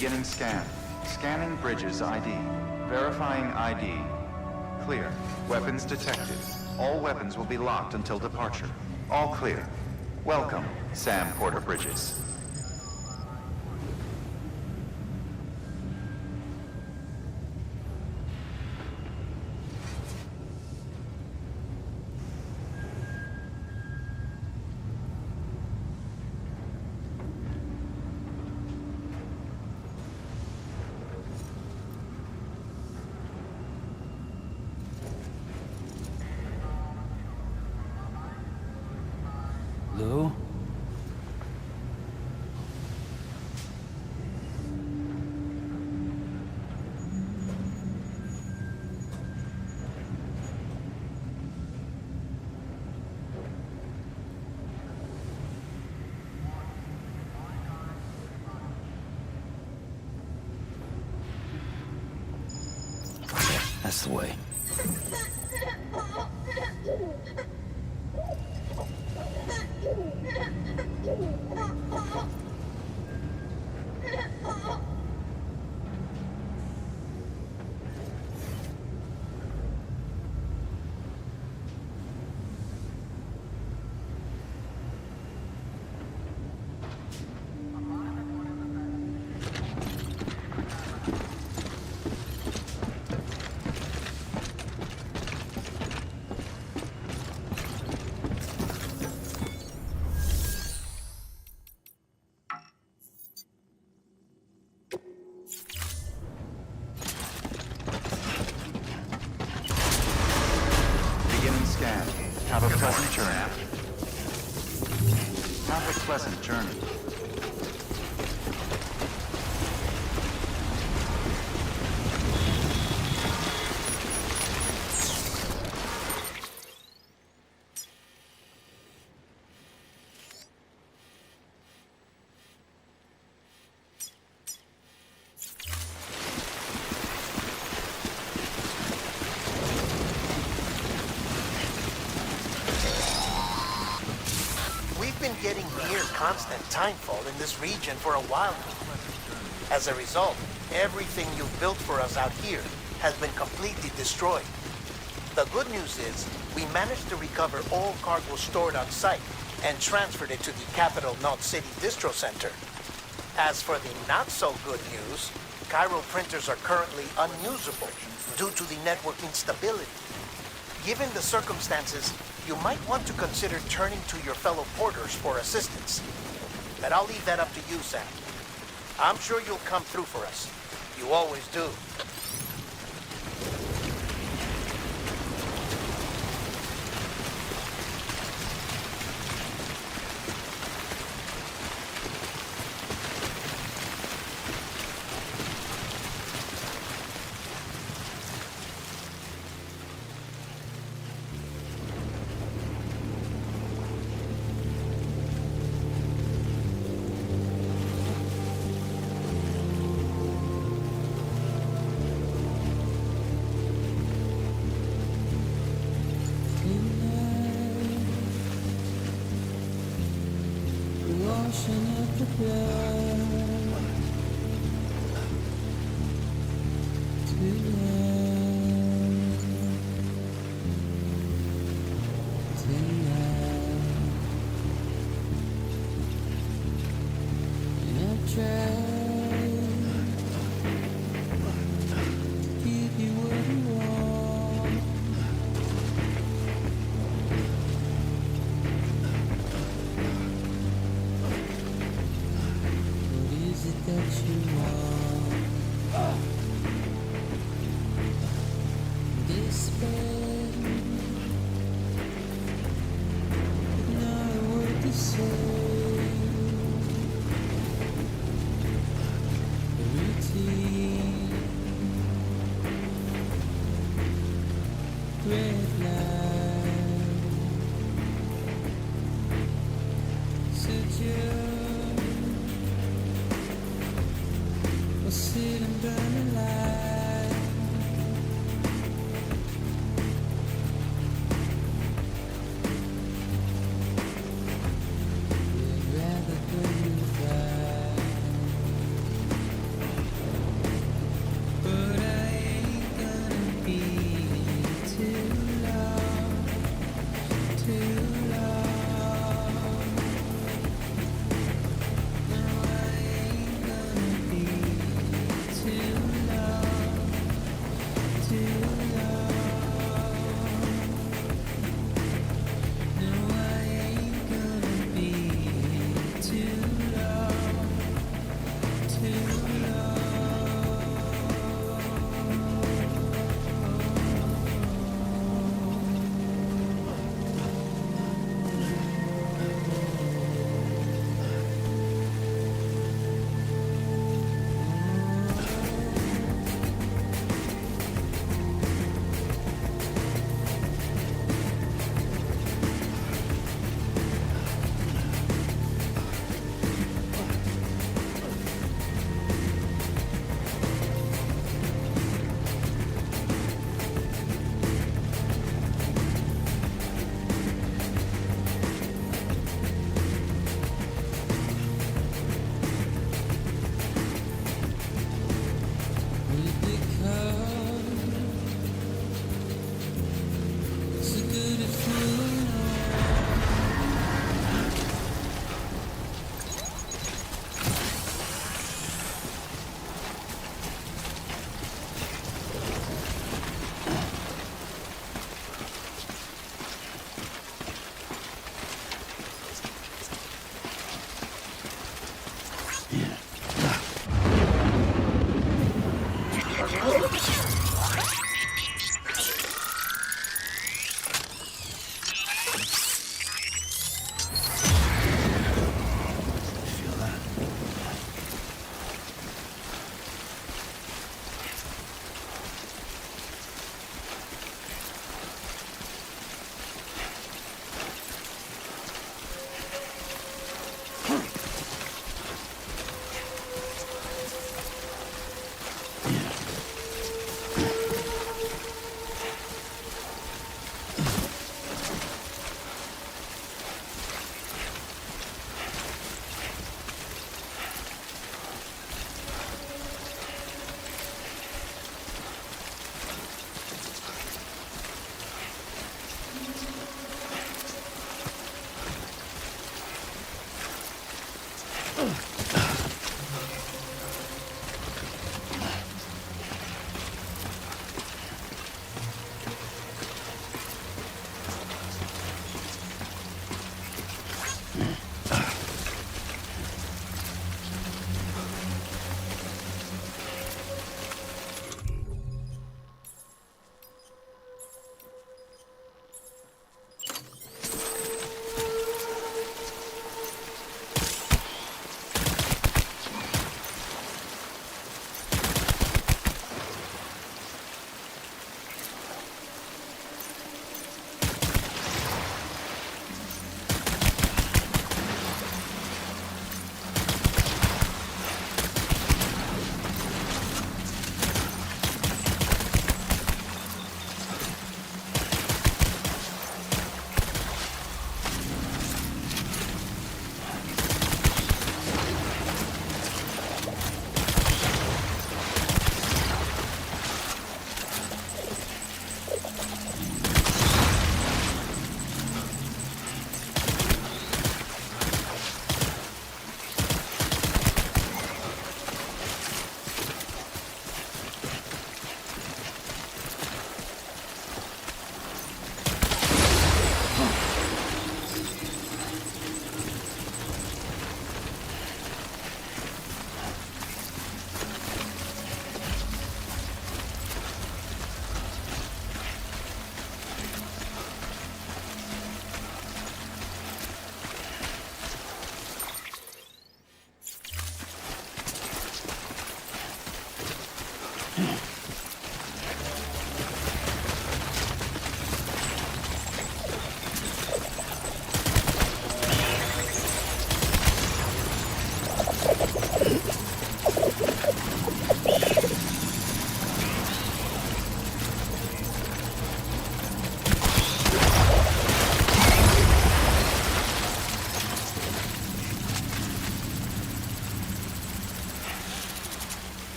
Beginning scan. Scanning bridges ID. Verifying ID. Clear. Weapons detected. All weapons will be locked until departure. All clear. Welcome, Sam Porter Bridges. Lou? That's the way. Have a pleasant journey. Have a pleasant journey. Getting near constant timefall in this region for a while now. As a result, everything you've built for us out here has been completely destroyed. The good news is, we managed to recover all cargo stored on site and transferred it to the Capital Knot City Distro Center. As for the not-so-good news, Cairo printers are currently unusable due to the network instability. Given the circumstances, you might want to consider turning to your fellow porters for assistance. But I'll leave that up to you, Sam. I'm sure you'll come through for us. You always do.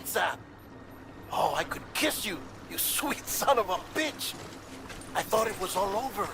it, Sam. Oh, I could kiss you, you sweet son of a bitch. I thought it was all over.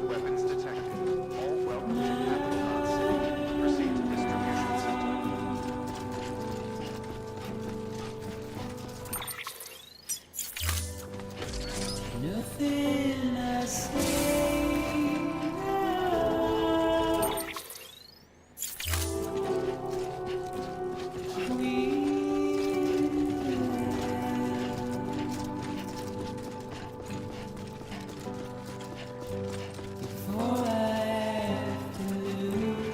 Weapons detected. All welcome to Capital City. Proceed to distribution center. Nothing I say now. Before I have to lose,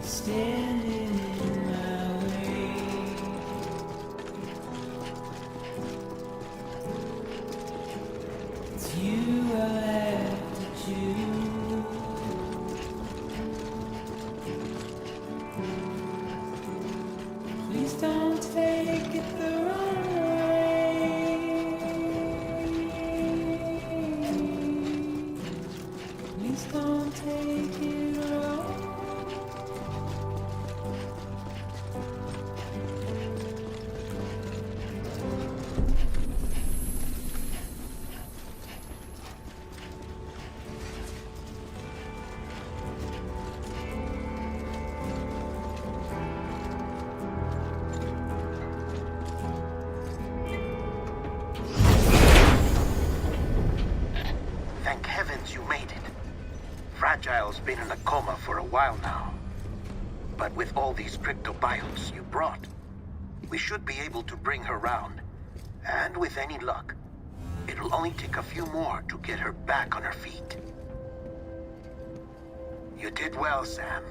standing in my way. It's you I have to choose. Please don't take it the wrong way. Please don't take it wrong. Thank heavens you made it. Fragile's been in a coma for a while now. But with all these cryptobiotes you brought, we should be able to bring her round. And with any luck, it'll only take a few more to get her back on her feet. You did well, Sam.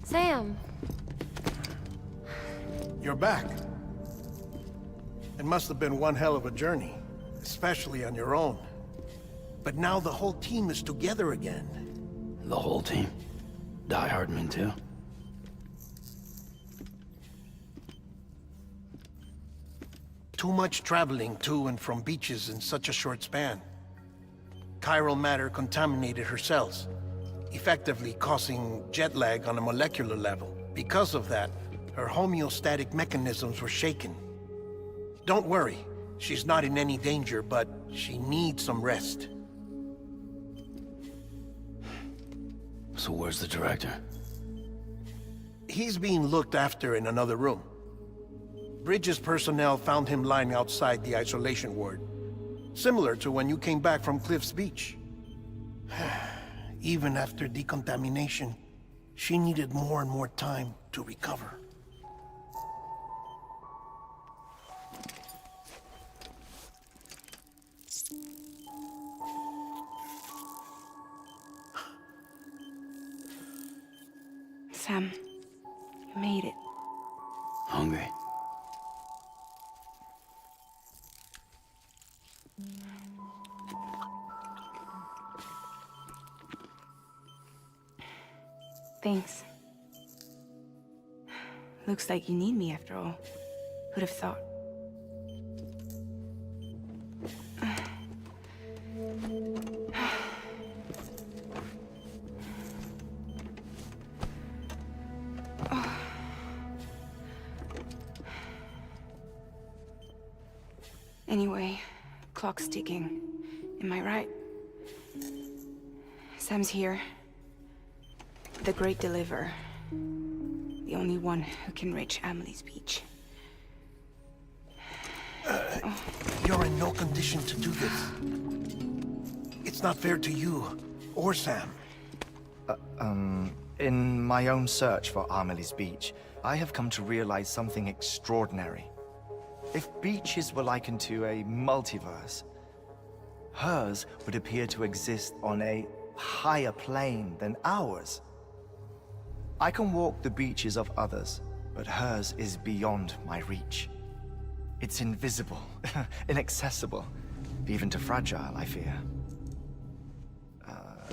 Sam, You're back. It must have been one hell of a journey, especially on your own. But now the whole team is together again. The whole team. Die Hardman too. Too much traveling to and from beaches in such a short span. Chiral matter contaminated her cells, effectively causing jet lag on a molecular level. Because of that, her homeostatic mechanisms were shaken. Don't worry, she's not in any danger, but she needs some rest. So where's the director? He's being looked after in another room. Bridges personnel found him lying outside the isolation ward. Similar to when you came back from Cliff's Beach. Even after decontamination, she needed more and more time to recover. Sam, you made it. Hungry? Thanks. Looks like you need me after all. Who'd have thought? Anyway, clock's ticking. Am I right? Sam's here. The Great Deliverer. The only one who can reach Amelie's beach. You're in no condition to do this. It's not fair to you or Sam. In my own search for Amelie's Beach, I have come to realize something extraordinary. If beaches were likened to a multiverse, hers would appear to exist on a higher plane than ours. I can walk the beaches of others, but hers is beyond my reach. It's invisible, inaccessible, even to fragile, I fear.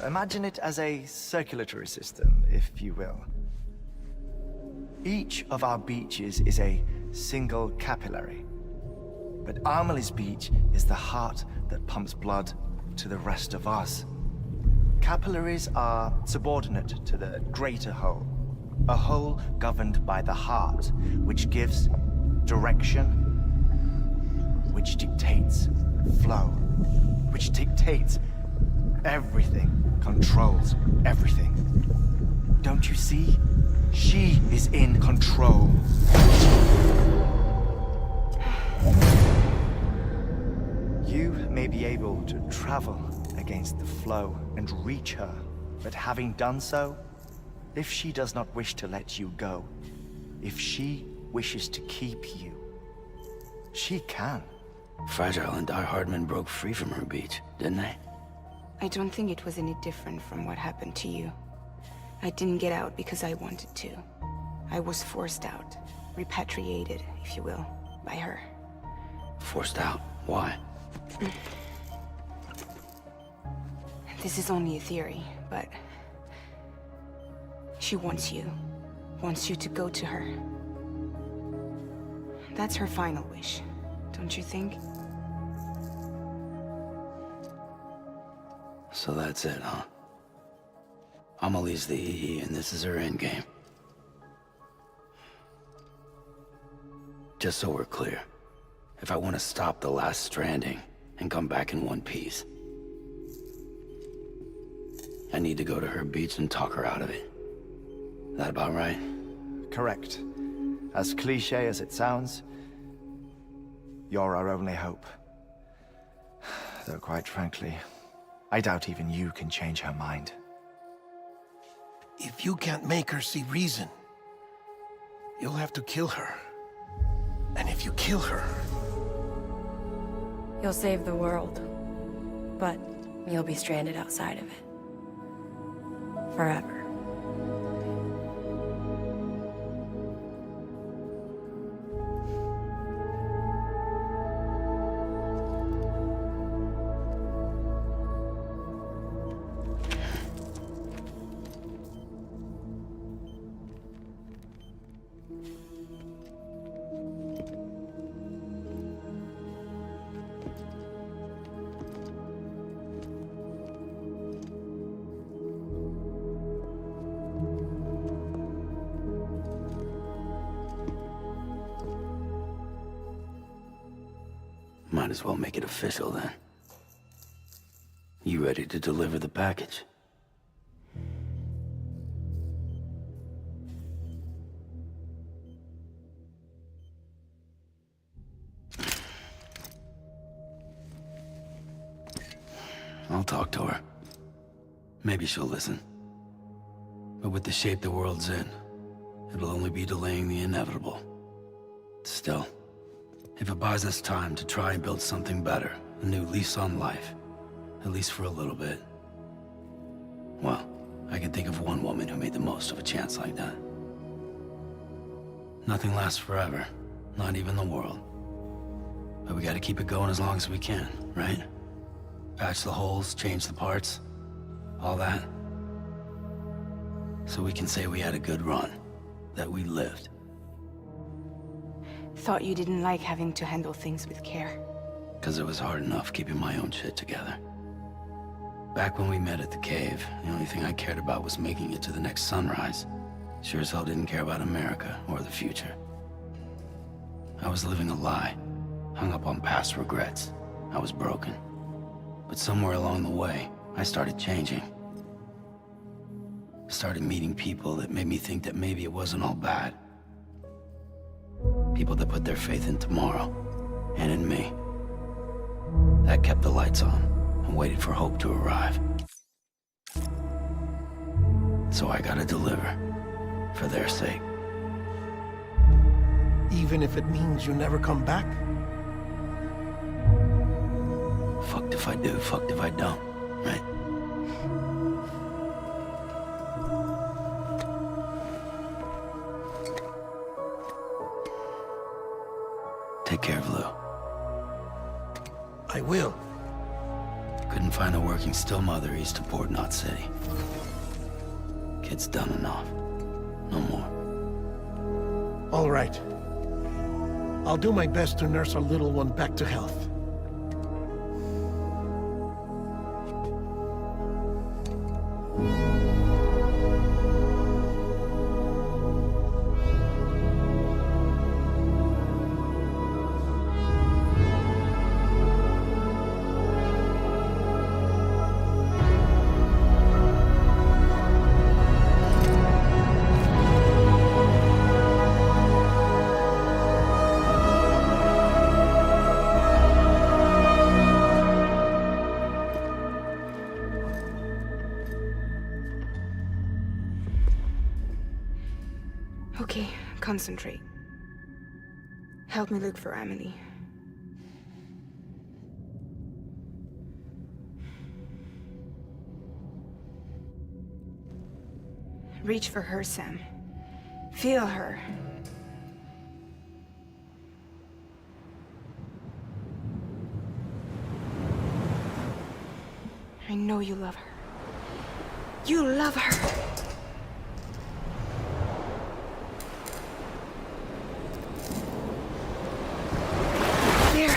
Imagine it as a circulatory system, if you will. Each of our beaches is a single capillary. But Amelie's Beach is the heart that pumps blood to the rest of us. Capillaries are subordinate to the greater whole. A whole governed by the heart, which gives direction, which dictates flow, which dictates everything, controls everything. Don't you see? She is in control. You may be able to travel against the flow and reach her, but having done so, if she does not wish to let you go, if she wishes to keep you, she can. Fragile and Die Hardman broke free from her beach, didn't they? I don't think it was any different from what happened to you. I didn't get out because I wanted to. I was forced out. Repatriated, if you will, by her. Forced out? Why? This is only a theory, but... she wants you. Wants you to go to her. That's her final wish, don't you think? So that's it, huh? Amelie's the EE, and this is her endgame. Just so we're clear, if I want to stop the last Stranding and come back in one piece, I need to go to her beach and talk her out of it. That about right? Correct. As cliché as it sounds, you're our only hope. Though quite frankly, I doubt even you can change her mind. If you can't make her see reason, you'll have to kill her. And if you kill her... You'll save the world, but you'll be stranded outside of it. Forever. Might as well make it official then. You ready to deliver the package? I'll talk to her. Maybe she'll listen. But with the shape the world's in, it'll only be delaying the inevitable. Still, if it buys us time to try and build something better, a new lease on life, at least for a little bit, well, I can think of one woman who made the most of a chance like that. Nothing lasts forever, not even the world. But we gotta keep it going as long as we can, right? Patch the holes, change the parts, all that. So we can say we had a good run. That we lived. Thought you didn't like having to handle things with care. Because it was hard enough keeping my own shit together. Back when we met at the cave, the only thing I cared about was making it to the next sunrise. Sure as hell didn't care about America or the future. I was living a lie, hung up on past regrets. I was broken. But somewhere along the way, I started changing. Started meeting people that made me think that maybe it wasn't all bad. People that put their faith in tomorrow, and in me. That kept the lights on, and waited for hope to arrive. So I gotta deliver, for their sake. Even if it means you never come back? Fucked if I do, fucked if I don't, right? Take care of Lou. I will. Couldn't find a working still mother east of Port Knot City. Kid's done enough. No more. All right. I'll do my best to nurse our little one back to health. Okay, concentrate. Help me look for Emily. Reach for her, Sam. Feel her. I know you love her. You love her! There!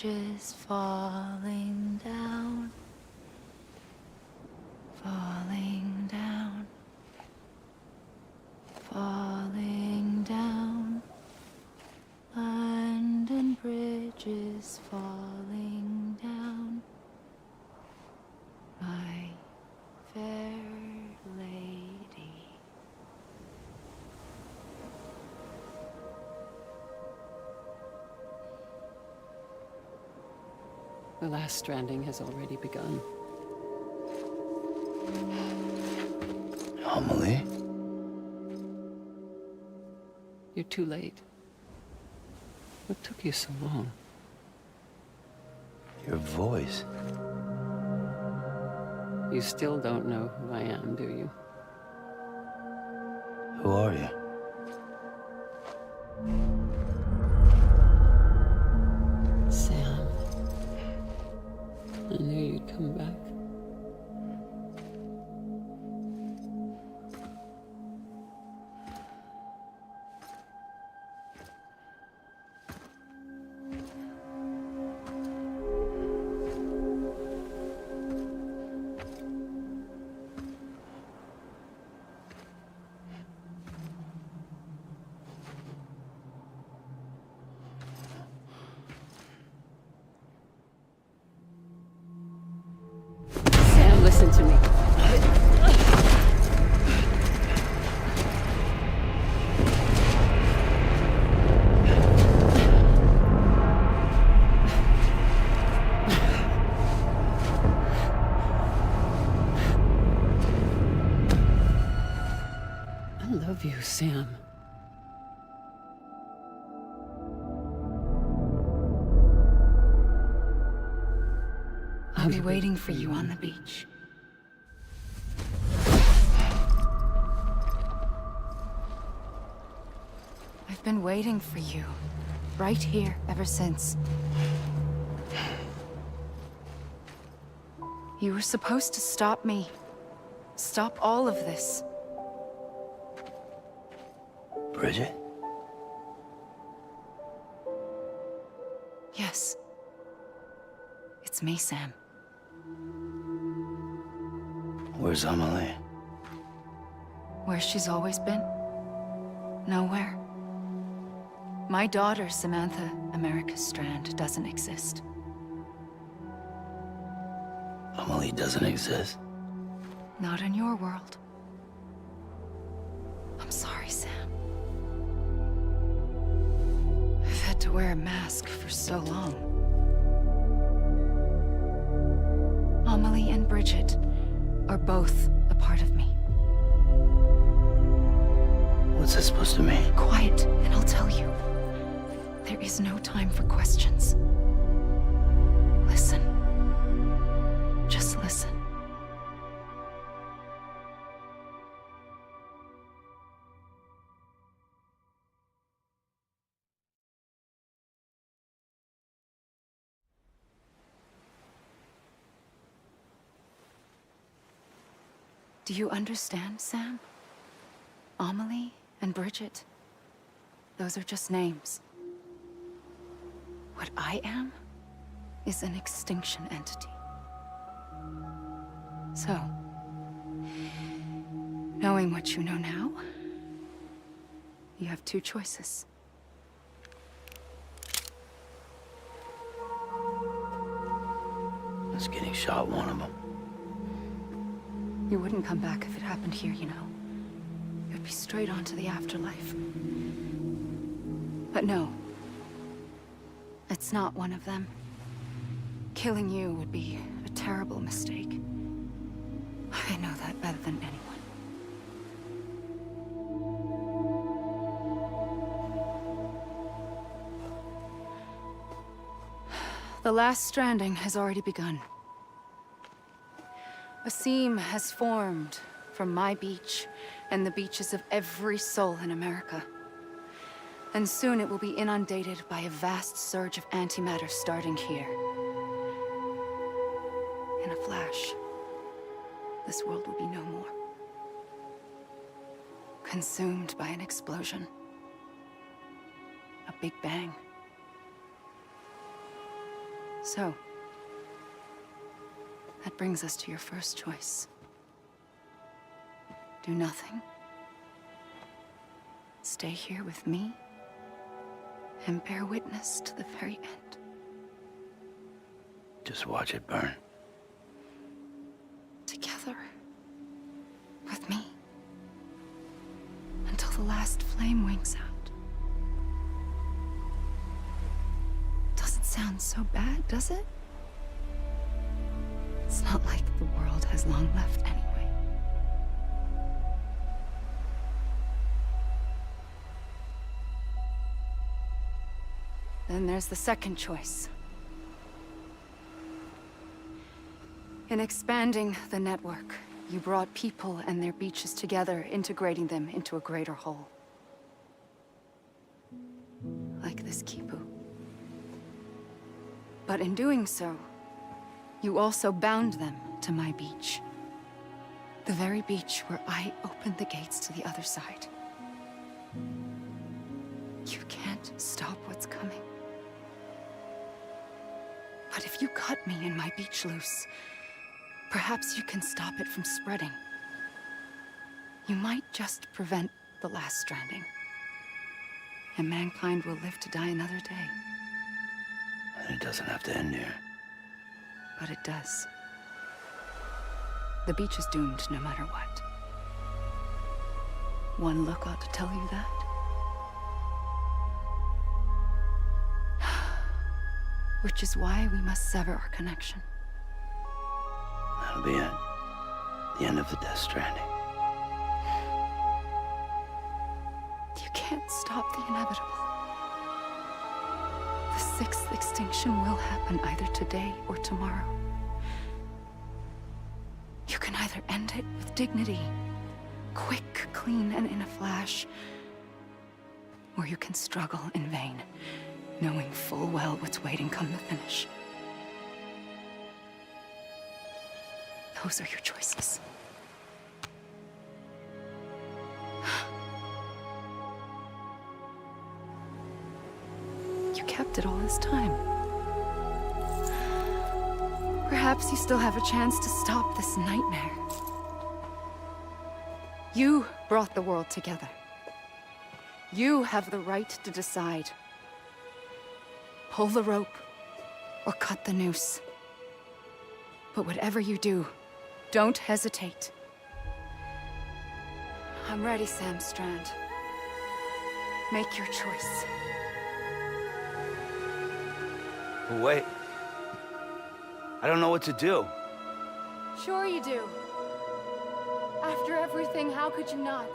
bridges falling down, falling down, falling down. London bridges falling down, my fair lady. The last stranding has already begun. Amelie? You're too late. What took you so long? Your voice. You still don't know who I am, do you? Who are you? Sam. I knew you'd come back. Sam, listen to me. I love you, Sam. I'll be waiting for you on the beach. I've been waiting for you, right here, ever since. You were supposed to stop me. Stop all of this. Bridget? Yes. It's me, Sam. Where's Amelie? Where she's always been? Nowhere. My daughter, Samantha America Strand, doesn't exist. Amelie doesn't exist? Not in your world. I'm sorry, Sam. I've had to wear a mask for so long. Amelie and Bridget are both a part of me. What's that supposed to mean? Quiet, and I'll tell you. There is no time for questions. Listen. Just listen. Do you understand, Sam? Amelie and Bridget, those are just names. What I am is an extinction entity. So, knowing what you know now, you have two choices. Is getting shot one of them? You wouldn't come back if it happened here, you know. It would be straight on to the afterlife. But no. It's not one of them. Killing you would be a terrible mistake. I know that better than anyone. The last stranding has already begun. A seam has formed from my beach and the beaches of every soul in America. And soon it will be inundated by a vast surge of antimatter starting here. In a flash, this world will be no more. Consumed by an explosion. A big bang. So, that brings us to your first choice. Do nothing. Stay here with me, and bear witness to the very end. Just watch it burn. Together. With me. Until the last flame winks out. Doesn't sound so bad, does it? It's not like the world has long left anyway. Then there's the second choice. In expanding the network, you brought people and their beaches together, integrating them into a greater whole. Like this Kipu. But in doing so, you also bound them to my beach. The very beach where I opened the gates to the other side. You can't stop what's coming. But if you cut me and my beach loose, perhaps you can stop it from spreading. You might just prevent the last stranding. And mankind will live to die another day. And it doesn't have to end here. But it does. The beach is doomed no matter what. One look ought to tell you that. Which is why we must sever our connection. That'll be it. The end of the Death Stranding. You can't stop the inevitable. The sixth extinction will happen either today or tomorrow. You can either end it with dignity, quick, clean, and in a flash, or you can struggle in vain, knowing full well what's waiting come the finish. Those are your choices. You kept it all this time. Perhaps you still have a chance to stop this nightmare. You brought the world together. You have the right to decide. Pull the rope, or cut the noose. But whatever you do, don't hesitate. I'm ready, Sam Strand. Make your choice. Wait. I don't know what to do. Sure you do. After everything, how could you not?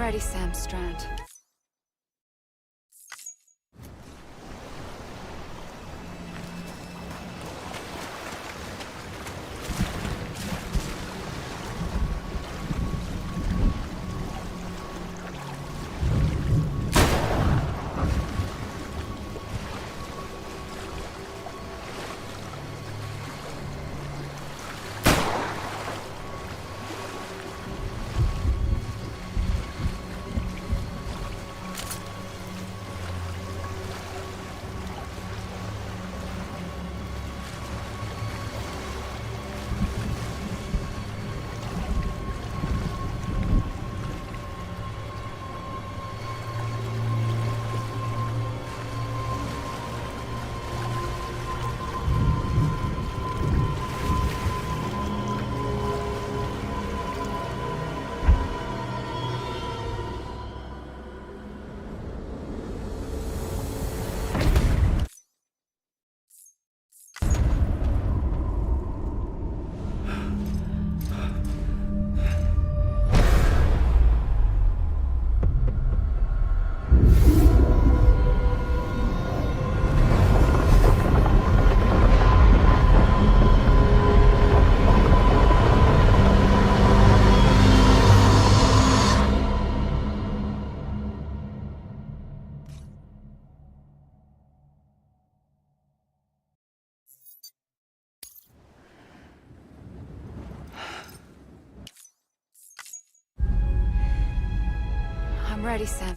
ready, Sam Strand. I'm ready, Sam.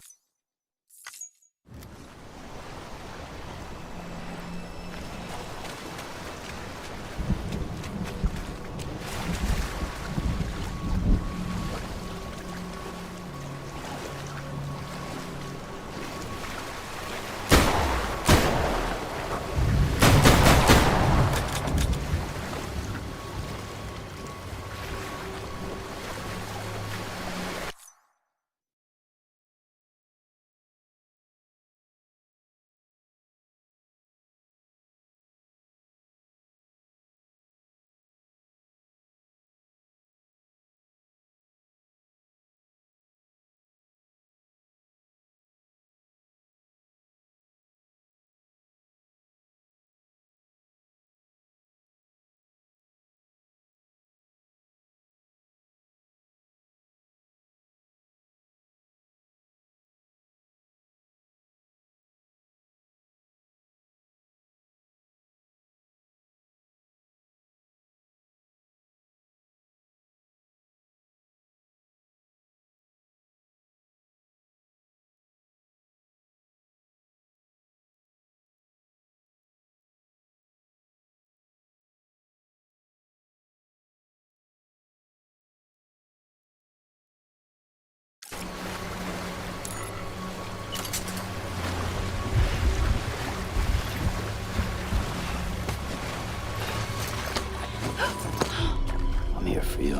I'm here for you.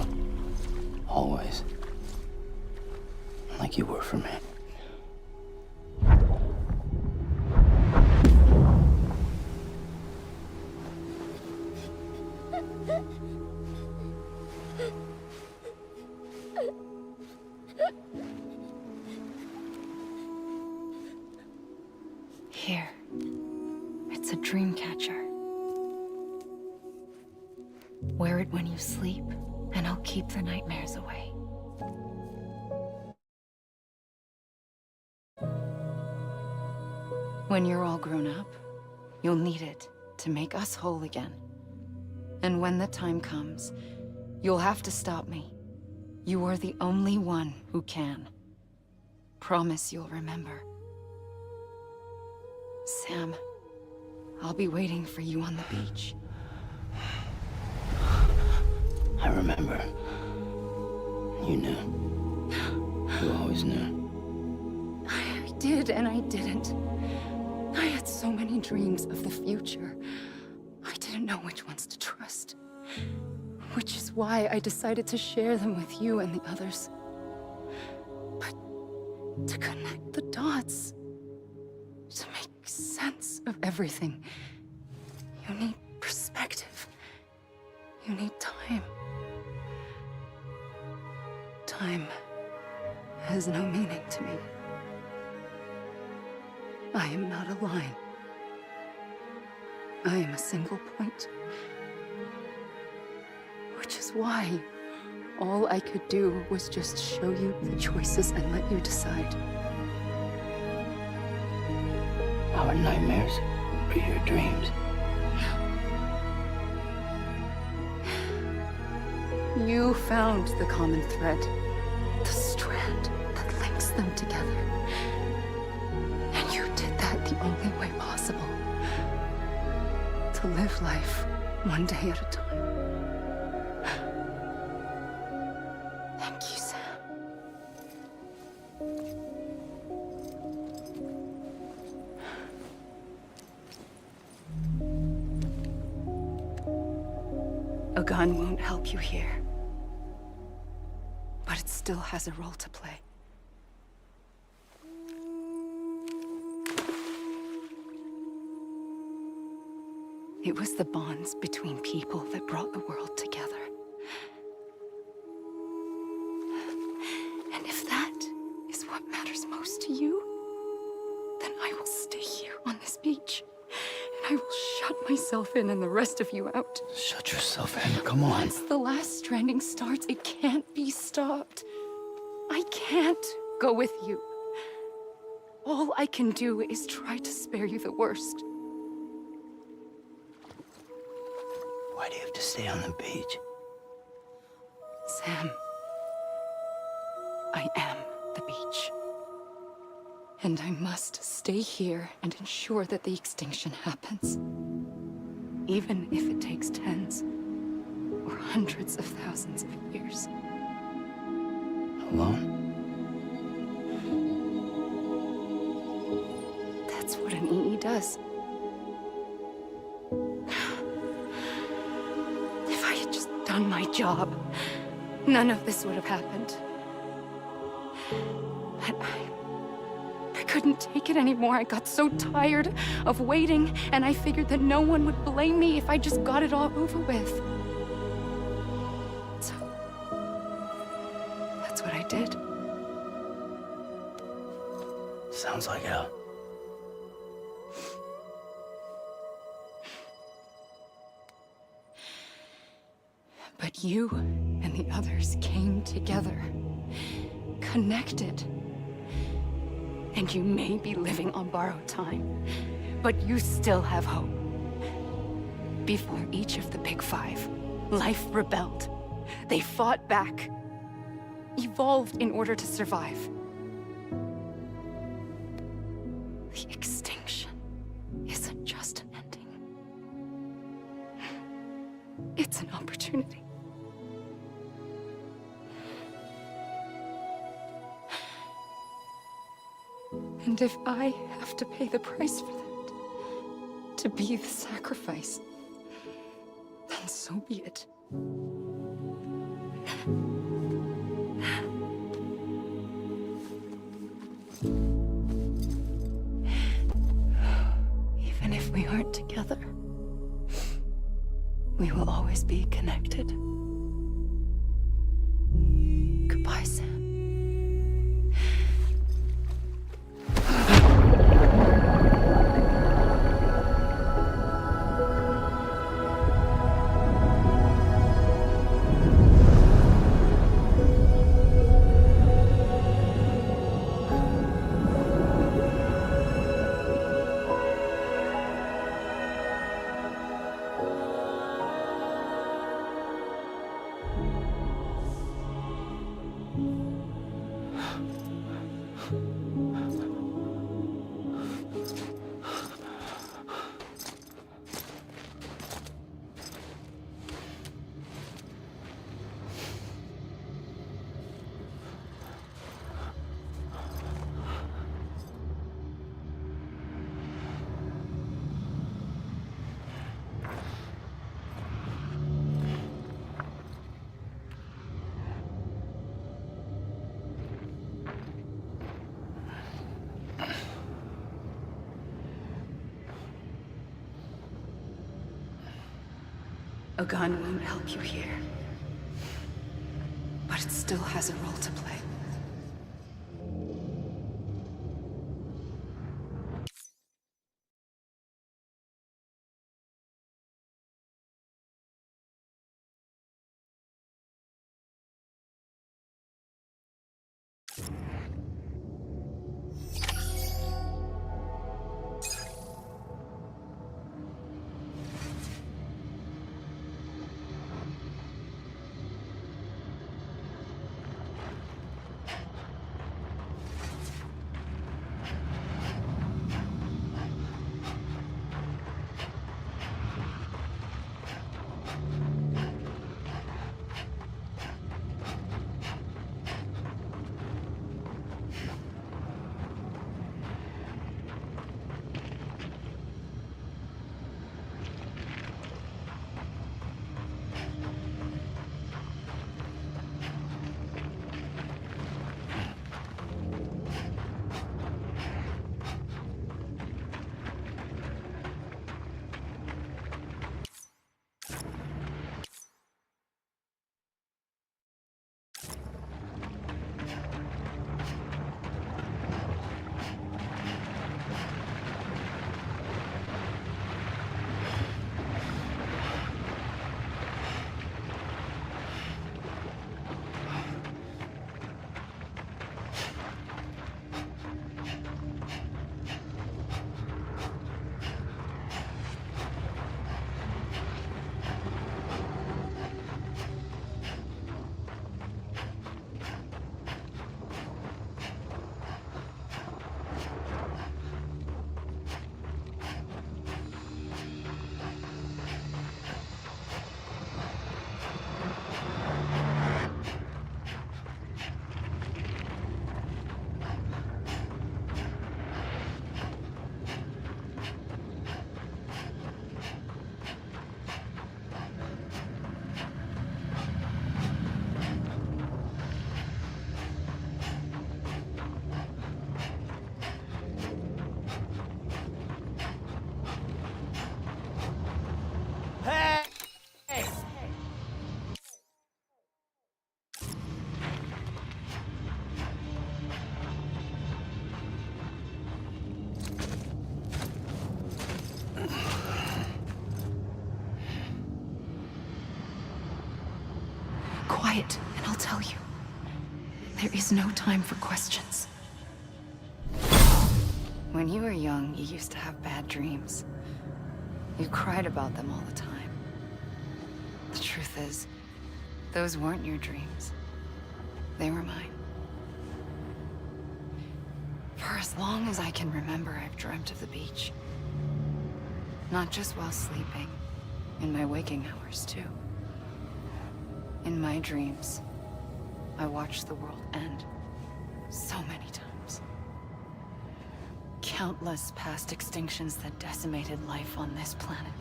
Always. Like you were for me. Here. It's a dream catcher. Wear it when you sleep, and I'll keep the nightmares away. When you're all grown up, you'll need it to make us whole again. And when the time comes, you'll have to stop me. You are the only one who can. Promise you'll remember. Sam, I'll be waiting for you on the beach. I remember. You knew. You always knew. I did and I didn't. I had so many dreams of the future. I didn't know which ones to trust. Which is why I decided to share them with you and the others. But to connect the dots, to make sense of everything, you need perspective. You need time. Time has no meaning to me. I am not a line. I am a single point. Which is why all I could do was just show you the choices and let you decide. Our nightmares are your dreams. You found the common thread, the strand that links them together. And you did that the only way possible. To live life one day at a time. Thank you, Sam. A gun won't help you here. But it still has a role to play. It was the bonds between people that brought the world together. And if that is what matters most to you, then I will stay here on this beach. And I will shut myself in and the rest of you out. Shut yourself in, come on. Once the last stranding starts, it can't be stopped. I can't go with you. All I can do is try to spare you the worst. Why do you have to stay on the beach? Sam, I am the beach. And I must stay here and ensure that the extinction happens. Even if it takes tens or hundreds of thousands of years. Alone? That's what an EE does. If I had just done my job, none of this would have happened. But I couldn't take it anymore. I got so tired of waiting, and I figured that no one would blame me if I just got it all over with. So, that's what I did. Sounds like hell. But you and the others came together, connected. And you may be living on borrowed time, but you still have hope. Before each of the Big Five, life rebelled. They fought back, evolved in order to survive. The extinction isn't just an ending. It's an opportunity. And if I have to pay the price for that, to be the sacrifice, then so be it. Even if we aren't together, we will always be connected. Goodbye, Sam. A gun won't help you here. But it still has a role to play. quiet, and I'll tell you. There is no time for questions. When you were young, you used to have bad dreams. You cried about them all the time. The truth is, those weren't your dreams. They were mine. For as long as I can remember, I've dreamt of the beach. Not just while sleeping, in my waking hours, too. In my dreams, I watched the world end so many times. Countless past extinctions that decimated life on this planet.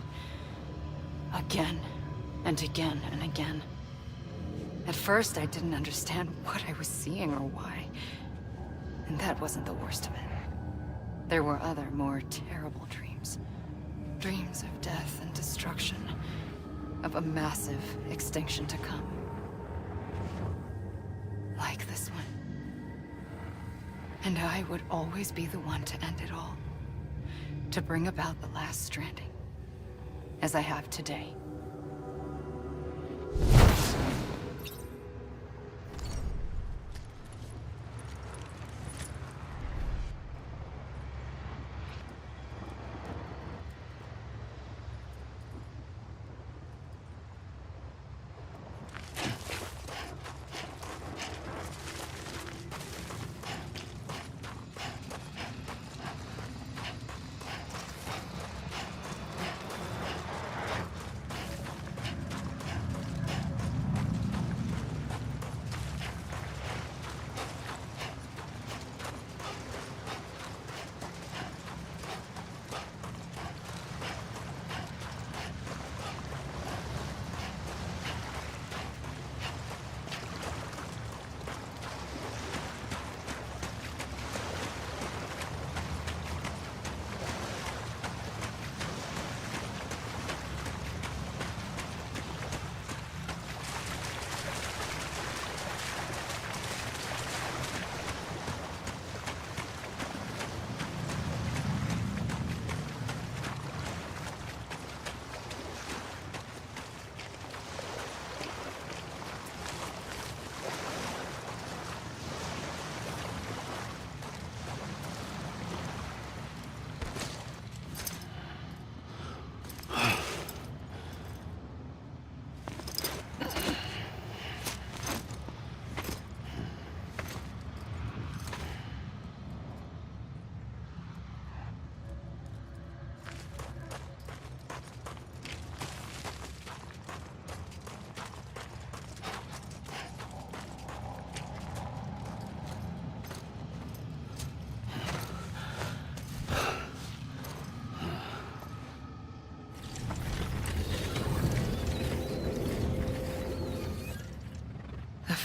Again, and again, and again. At first, I didn't understand what I was seeing or why. And that wasn't the worst of it. There were other, more terrible dreams. Dreams of death and destruction. Of a massive extinction to come. Like this one. And I would always be the one to end it all. To bring about the last stranding. As I have today.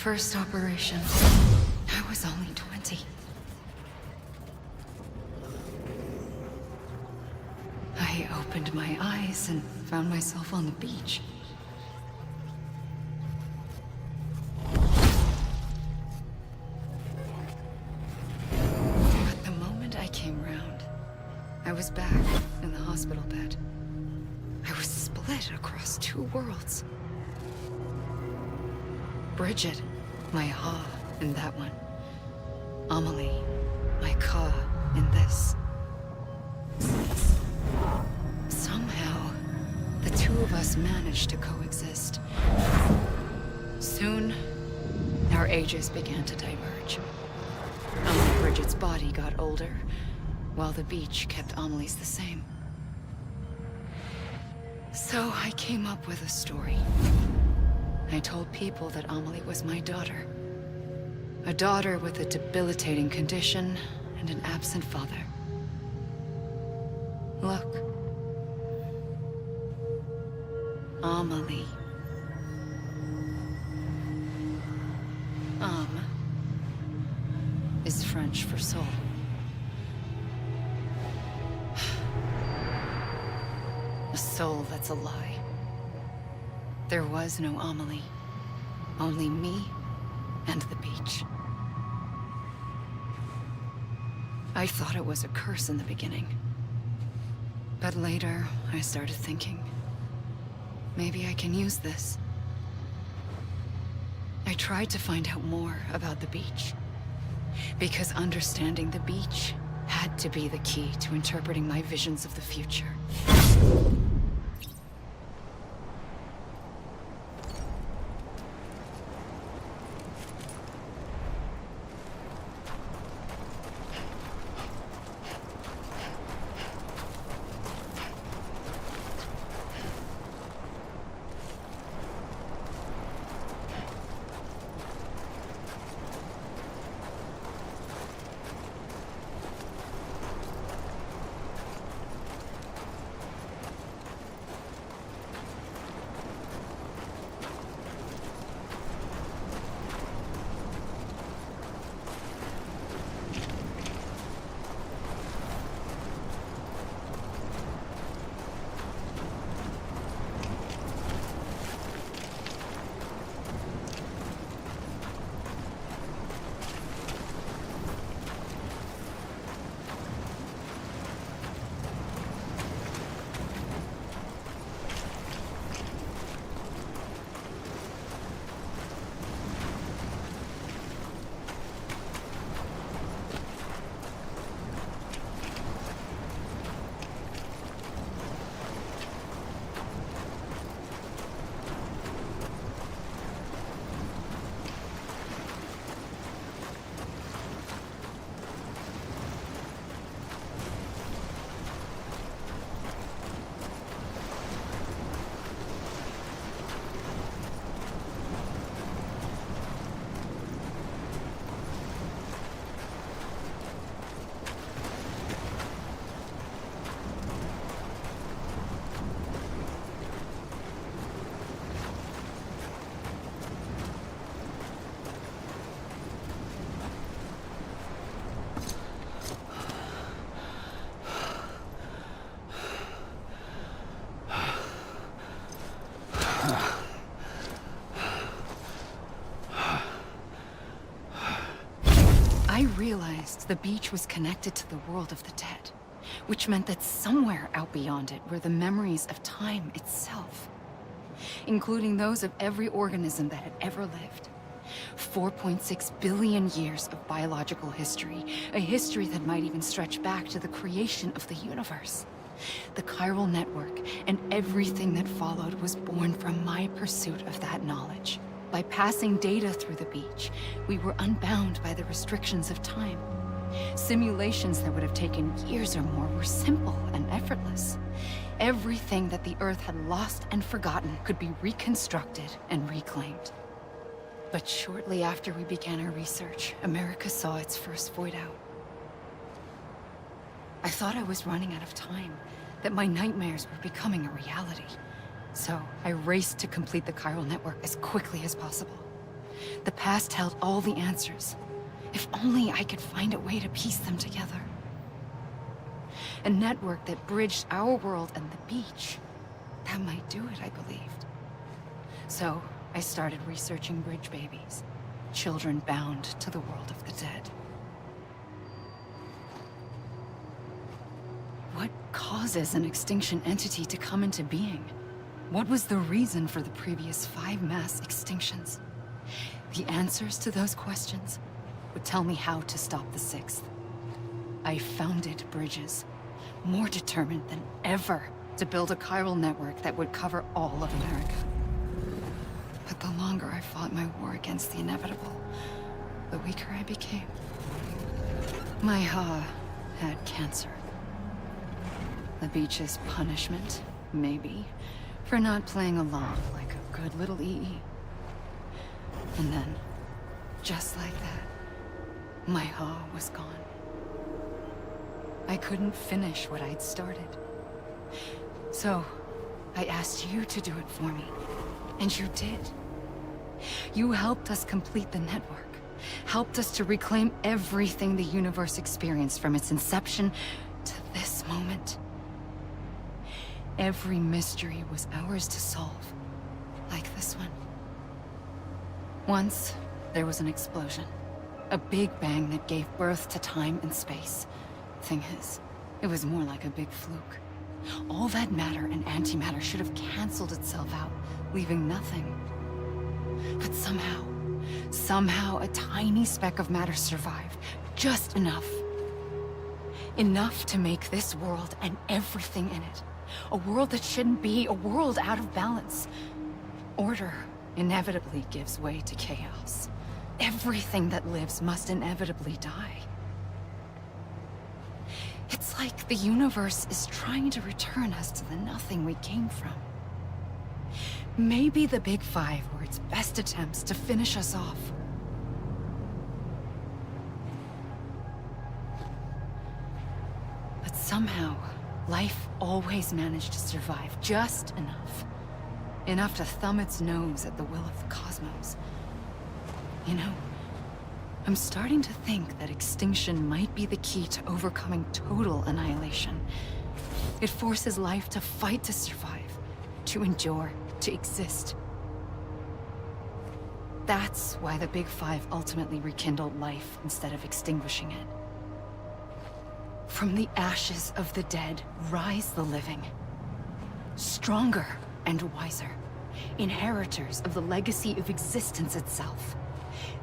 First operation, I was only 20. I opened my eyes and found myself on the beach. But the moment I came round, I was back in the hospital bed. I was split across two worlds. Bridget, my Ha in that one. Amelie, my Ka in this. Somehow, the two of us managed to coexist. Soon, our ages began to diverge. Amelie Bridget's body got older, while the beach kept Amelie's the same. So I came up with a story. I told people that Amelie was my daughter. A daughter with a debilitating condition and an absent father. Look. Amelie. Is French for soul. A soul that's a lie. There was no Amelie. Only me and the beach. I thought it was a curse in the beginning. But later, I started thinking, maybe I can use this. I tried to find out more about the beach. Because understanding the beach had to be the key to interpreting my visions of the future. I realized the beach was connected to the world of the dead, which meant that somewhere out beyond it were the memories of time itself, including those of every organism that had ever lived. 4.6 billion years of biological history, a history that might even stretch back to the creation of the universe. The chiral network and everything that followed was born from my pursuit of that knowledge. By passing data through the beach, we were unbound by the restrictions of time. Simulations that would have taken years or more were simple and effortless. Everything that the Earth had lost and forgotten could be reconstructed and reclaimed. But shortly after we began our research, America saw its first void out. I thought I was running out of time, that my nightmares were becoming a reality. So I raced to complete the chiral network as quickly as possible. The past held all the answers. If only I could find a way to piece them together. A network that bridged our world and the beach. That might do it, I believed. So I started researching bridge babies, children bound to the world of the dead. What causes an extinction entity to come into being? What was the reason for the previous 5 mass extinctions? The answers to those questions would tell me how to stop the 6th. I founded bridges, more determined than ever to build a chiral network that would cover all of America. But the longer I fought my war against the inevitable, the weaker I became. My Ha had cancer. The beach's punishment, maybe, for not playing along like a good little EE. And then, just like that, my Ha was gone. I couldn't finish what I'd started. So, I asked you to do it for me, and you did. You helped us complete the network, helped us to reclaim everything the universe experienced from its inception to this moment. Every mystery was ours to solve, like this one. Once, there was an explosion. A big bang that gave birth to time and space. Thing is, it was more like a big fluke. All that matter and antimatter should have canceled itself out, leaving nothing. But somehow, Somehow, a tiny speck of matter survived. Just enough. Enough to make this world and everything in it. A world that shouldn't be, a world out of balance. Order inevitably gives way to chaos. Everything that lives must inevitably die. It's like the universe is trying to return us to the nothing we came from. Maybe the Big Five were its best attempts to finish us off. But somehow, life always managed to survive just enough. Enough to thumb its nose at the will of the cosmos. You know, I'm starting to think that extinction might be the key to overcoming total annihilation. It forces life to fight to survive, to endure, to exist. That's why the Big Five ultimately rekindled life instead of extinguishing it. From the ashes of the dead rise the living. Stronger and wiser. Inheritors of the legacy of existence itself.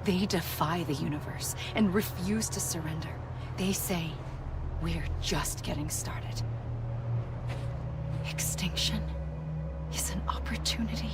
They defy the universe and refuse to surrender. They say, we're just getting started. Extinction is an opportunity.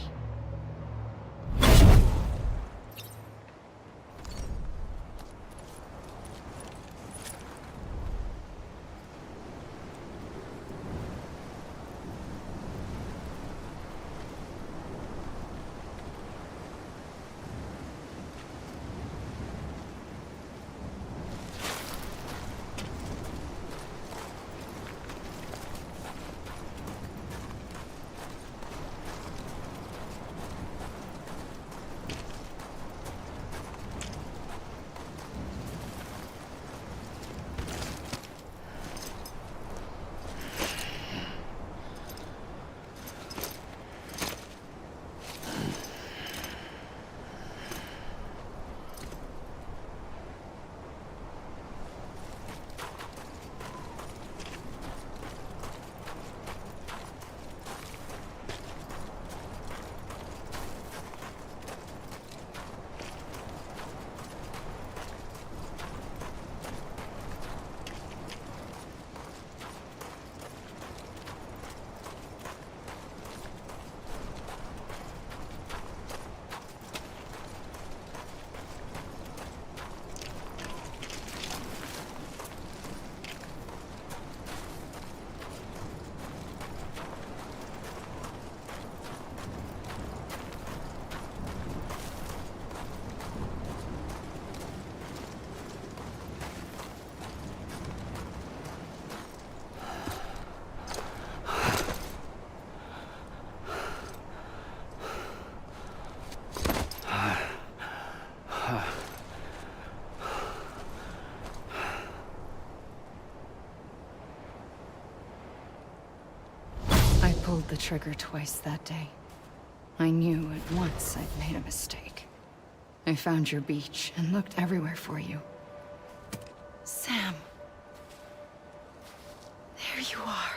I pulled the trigger twice that day. I knew at once I'd made a mistake. I found your beach and looked everywhere for you. Sam. There you are.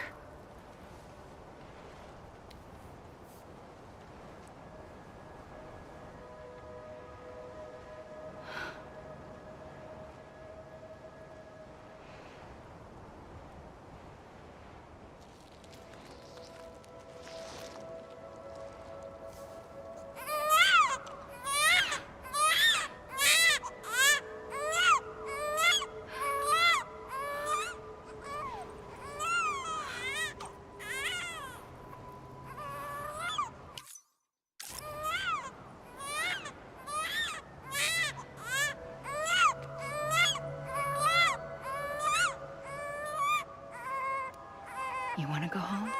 You want to go home?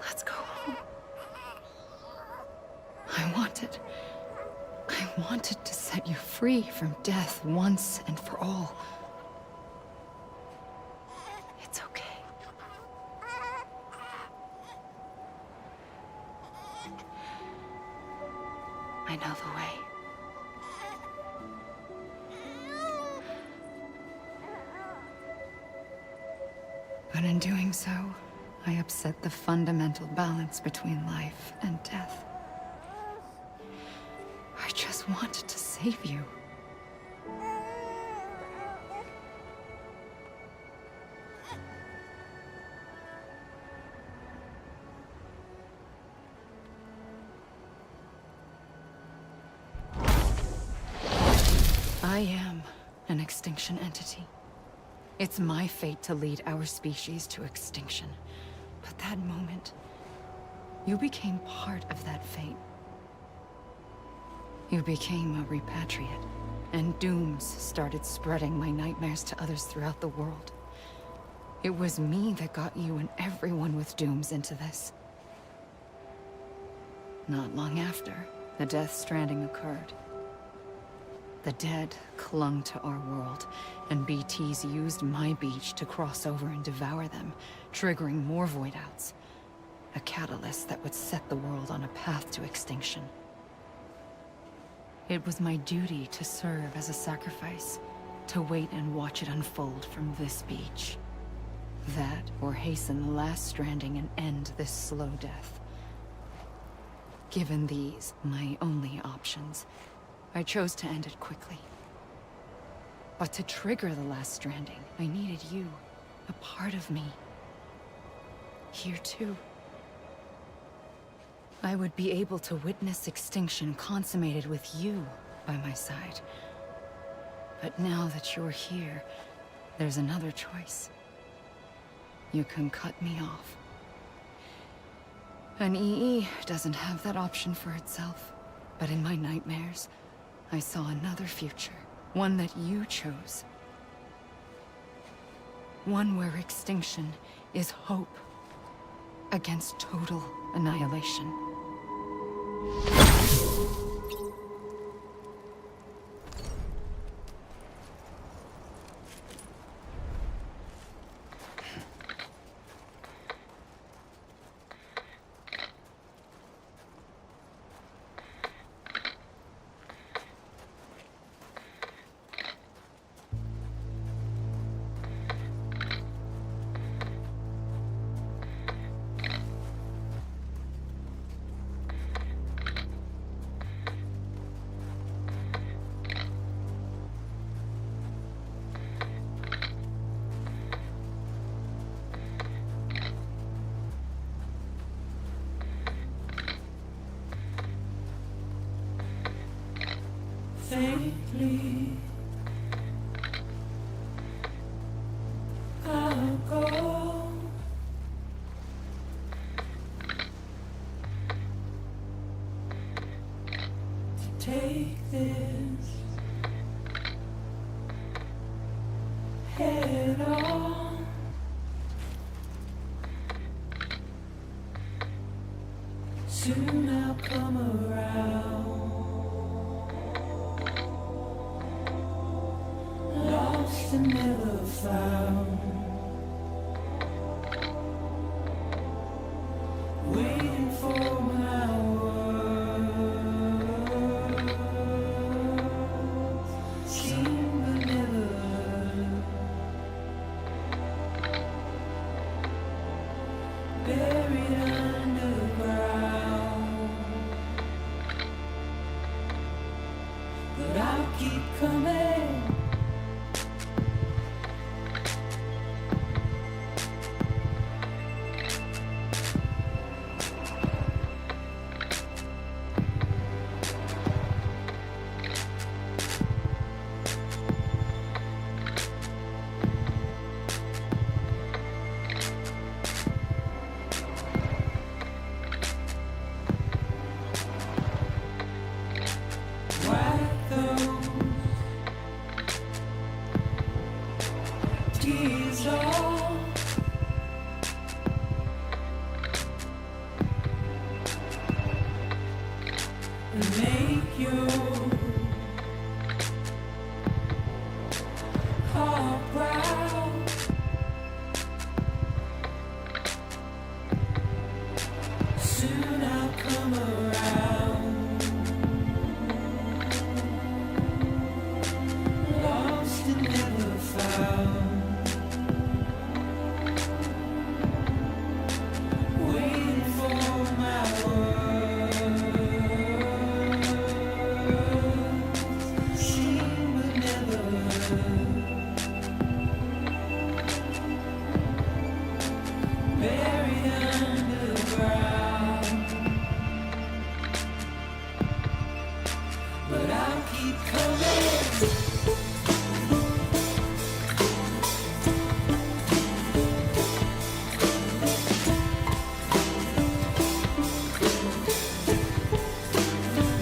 Let's go home. I wanted to set you free from death once and for all. It's okay. I know the way. But in doing so, I upset the fundamental balance between life and death. just wanted to save you. I am an extinction entity. It's my fate to lead our species to extinction. But that moment, you became part of that fate. You became a repatriate, and dooms started spreading my nightmares to others throughout the world. It was me that got you and everyone with dooms into this. Not long after, the Death Stranding occurred. The dead clung to our world, and BTs used my beach to cross over and devour them, triggering more void outs. A catalyst that would set the world on a path to extinction. It was my duty to serve as a sacrifice, to wait and watch it unfold from this beach. That, or hasten the last stranding and end this slow death. Given these, my only options, I chose to end it quickly. But to trigger the last stranding, I needed you, a part of me. Here too. I would be able to witness extinction consummated with you by my side. But now that you're here, there's another choice. You can cut me off. An EE doesn't have that option for itself. But in my nightmares, I saw another future. One that you chose. One where extinction is hope against total annihilation. Faintly, I'll go. To take this head on. Soon I'll come around. Lost and never found. Waiting for my words. Seen but never heard. Buried underground. But I'll keep coming. Wipe those tears off. And make your heart proud. Soon I'll come around. Lost and never found. Waiting for my words. but I'll keep coming.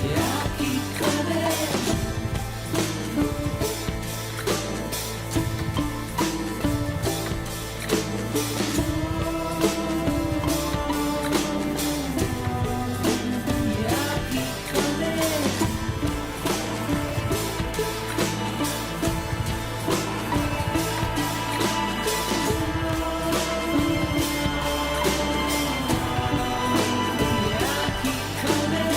Yeah, I'll keep coming. Yeah, I'll keep coming. Yeah, I'll keep coming. Yeah, I'll keep coming. Yeah, I'll keep coming. Yeah,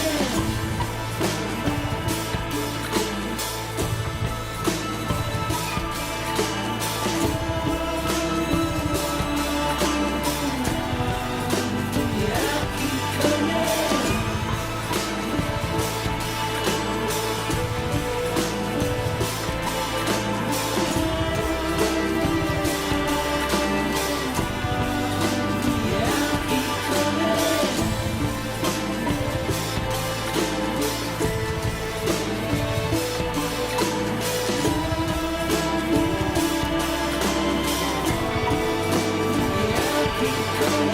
I'll keep coming.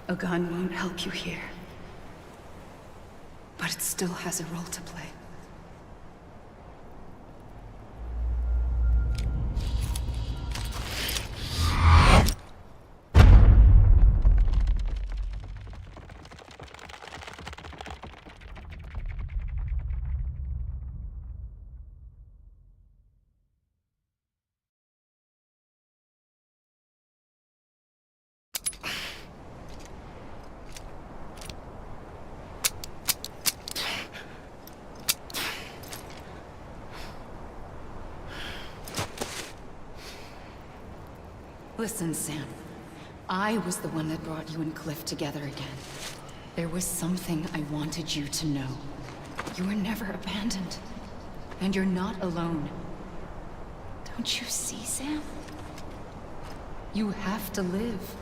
A gun won't help you here. But it still has a role to play. Listen, Sam. I was the one that brought you and Cliff together again. There was something I wanted you to know. You were never abandoned. And you're not alone. Don't you see, Sam? You have to live.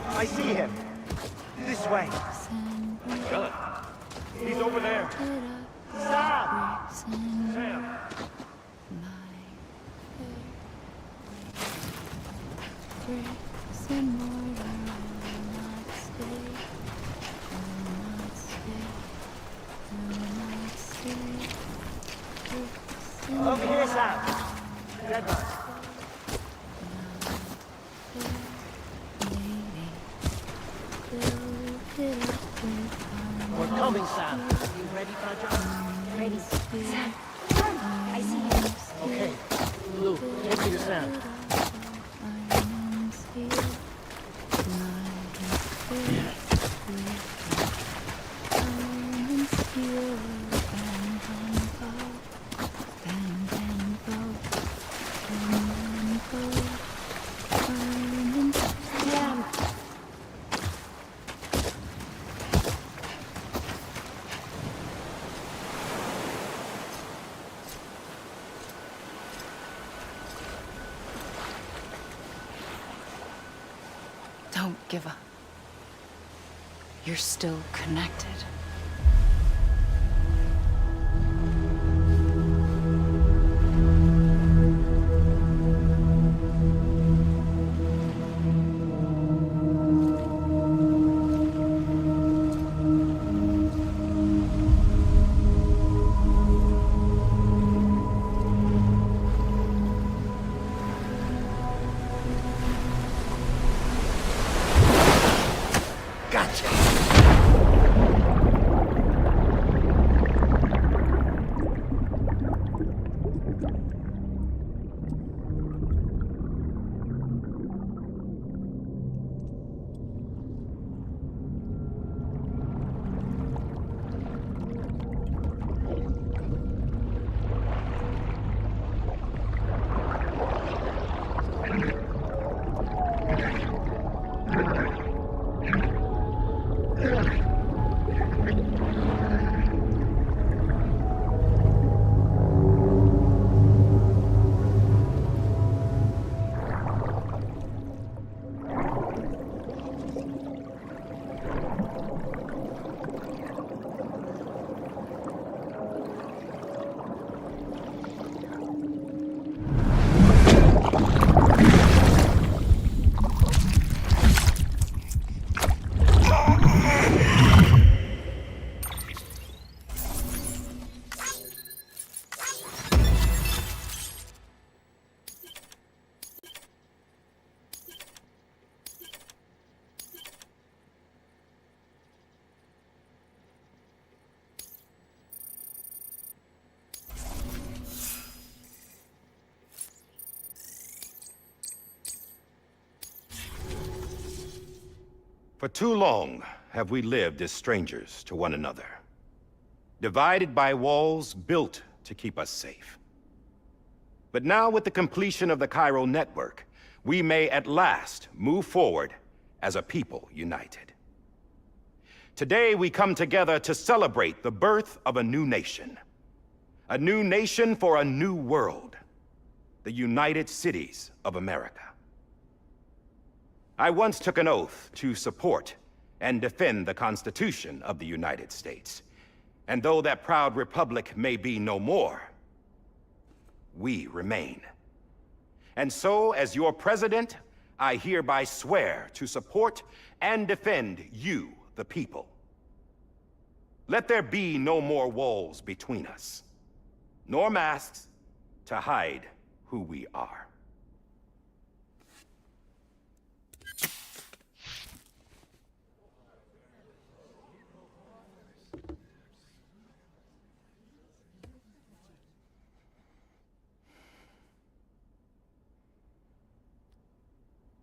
I see him. This way. John. He's over there. Sam! Sam. Over here, Sam. Dead man. We're coming, Sam. You ready, Fragile? Ready. Sam. I see him. Okay. Blue, take me to Sam. Don't give up. You're still connected. For too long have we lived as strangers to one another, divided by walls built to keep us safe. But now, with the completion of the Chiral network, we may at last move forward as a people united. Today, we come together to celebrate the birth of a new nation. A new nation for a new world. The United Cities of America. I once took an oath to support and defend the Constitution of the United States. And though that proud republic may be no more, we remain. And so, as your president, I hereby swear to support and defend you, the people. Let there be no more walls between us, nor masks to hide who we are.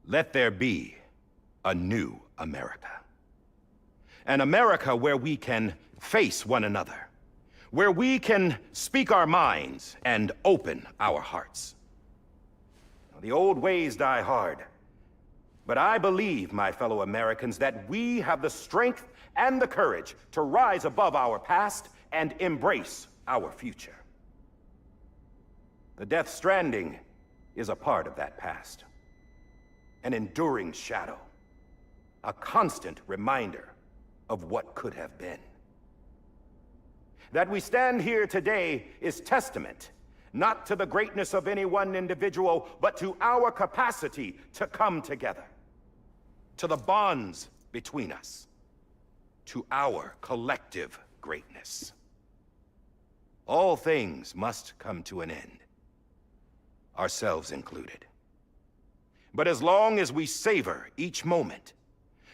Let there be a new America. An America where we can face one another, where we can speak our minds and open our hearts. Now, the old ways die hard, but I believe, my fellow Americans, that we have the strength and the courage to rise above our past and embrace our future. The Death Stranding is a part of that past. An enduring shadow. A constant reminder of what could have been. That we stand here today is testament, not to the greatness of any one individual, but to our capacity to come together. To the bonds between us. To our collective greatness. All things must come to an end. Ourselves included. But as long as we savor each moment,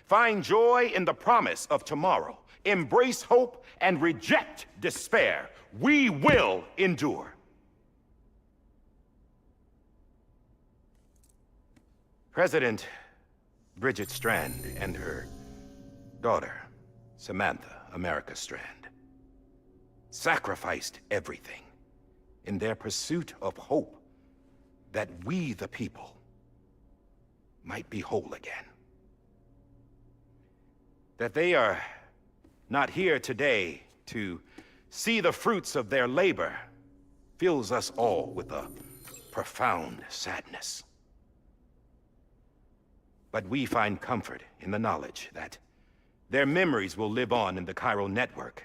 find joy in the promise of tomorrow, embrace hope, and reject despair, we will endure. President Bridget Strand and her daughter, Samantha America Strand, sacrificed everything in their pursuit of hope that we, the people, might be whole again. That they are not here today to see the fruits of their labor fills us all with a profound sadness. But we find comfort in the knowledge that their memories will live on in the chiral network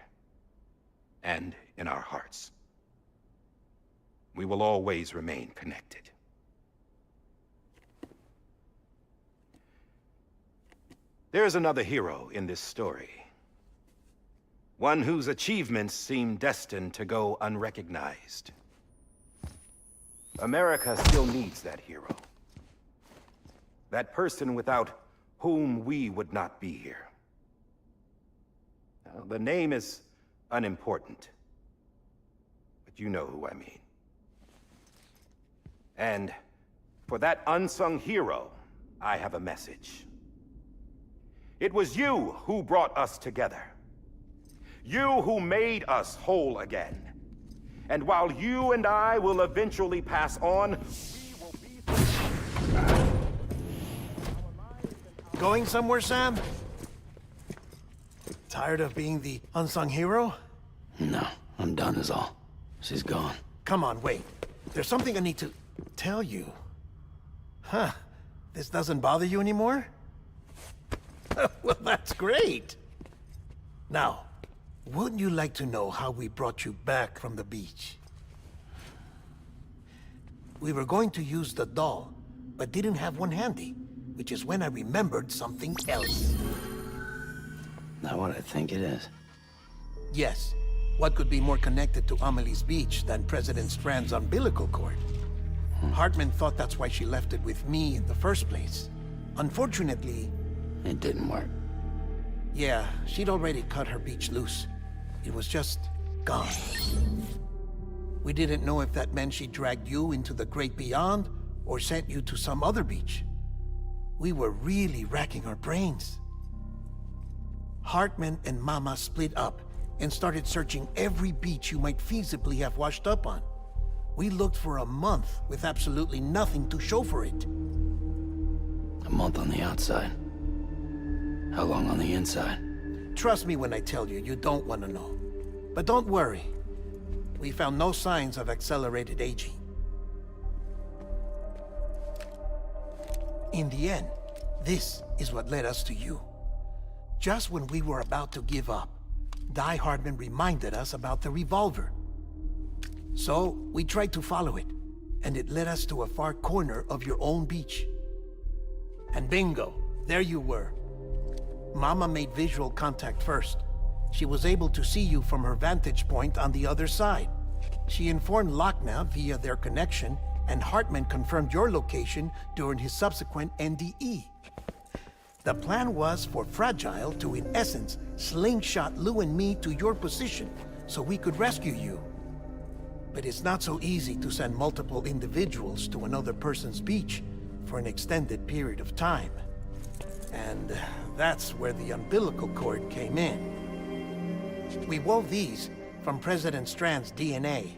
and in our hearts. We will always remain connected. There is another hero in this story. One whose achievements seem destined to go unrecognized. America still needs that hero. That person without whom we would not be here. Now, the name is unimportant, but you know who I mean. And for that unsung hero, I have a message. It was you who brought us together. You who made us whole again. And while you and I will eventually pass on, we will be... Going somewhere, Sam? Tired of being the unsung hero? No, I'm done is all. She's gone. Come on, wait. There's something I need to tell you. Huh. This doesn't bother you anymore? Well, that's great. Now, wouldn't you like to know how we brought you back from the beach? We were going to use the doll, but didn't have one handy, which is when I remembered something else. Not what I think it is. Yes. What could be more connected to Amelie's beach than President Strand's umbilical cord? Hartman thought that's why she left it with me in the first place. Unfortunately... It didn't work. Yeah, she'd already cut her beach loose. It was just gone. We didn't know if that meant she dragged you into the great beyond, or sent you to some other beach. We were really racking our brains. Hartman and Mama split up and started searching every beach you might feasibly have washed up on. We looked for a month with absolutely nothing to show for it. A month on the outside. How long on the inside? Trust me when I tell you, you don't want to know. But don't worry. We found no signs of accelerated aging. In the end, this is what led us to you. Just when we were about to give up, Die Hardman reminded us about the revolver. So, we tried to follow it, and it led us to a far corner of your own beach. And bingo, there you were. Mama made visual contact first. She was able to see you from her vantage point on the other side. She informed Lochna via their connection, and Hartman confirmed your location during his subsequent NDE. The plan was for Fragile to, in essence, slingshot Lou and me to your position so we could rescue you. But it's not so easy to send multiple individuals to another person's beach for an extended period of time. And that's where the umbilical cord came in. We wove these from President Strand's DNA.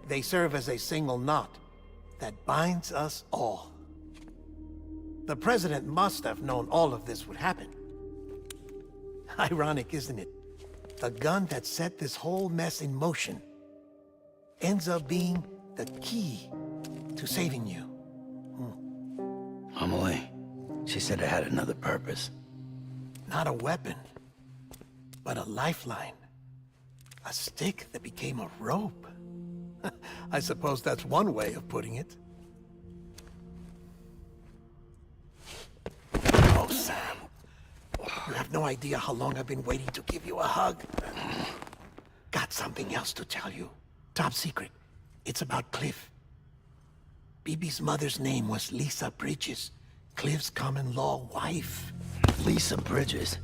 They serve as a single knot that binds us all. The President must have known all of this would happen. Ironic, isn't it? The gun that set this whole mess in motion ends up being the key to saving you. Amelie, she said it had another purpose. Not a weapon, but a lifeline. A stick that became a rope. I suppose that's one way of putting it. Oh, Sam. You have no idea how long I've been waiting to give you a hug. Got something else to tell you. Top secret. It's about Cliff. BB's mother's name was Lisa Bridges, Cliff's common-law wife. Lisa Bridges?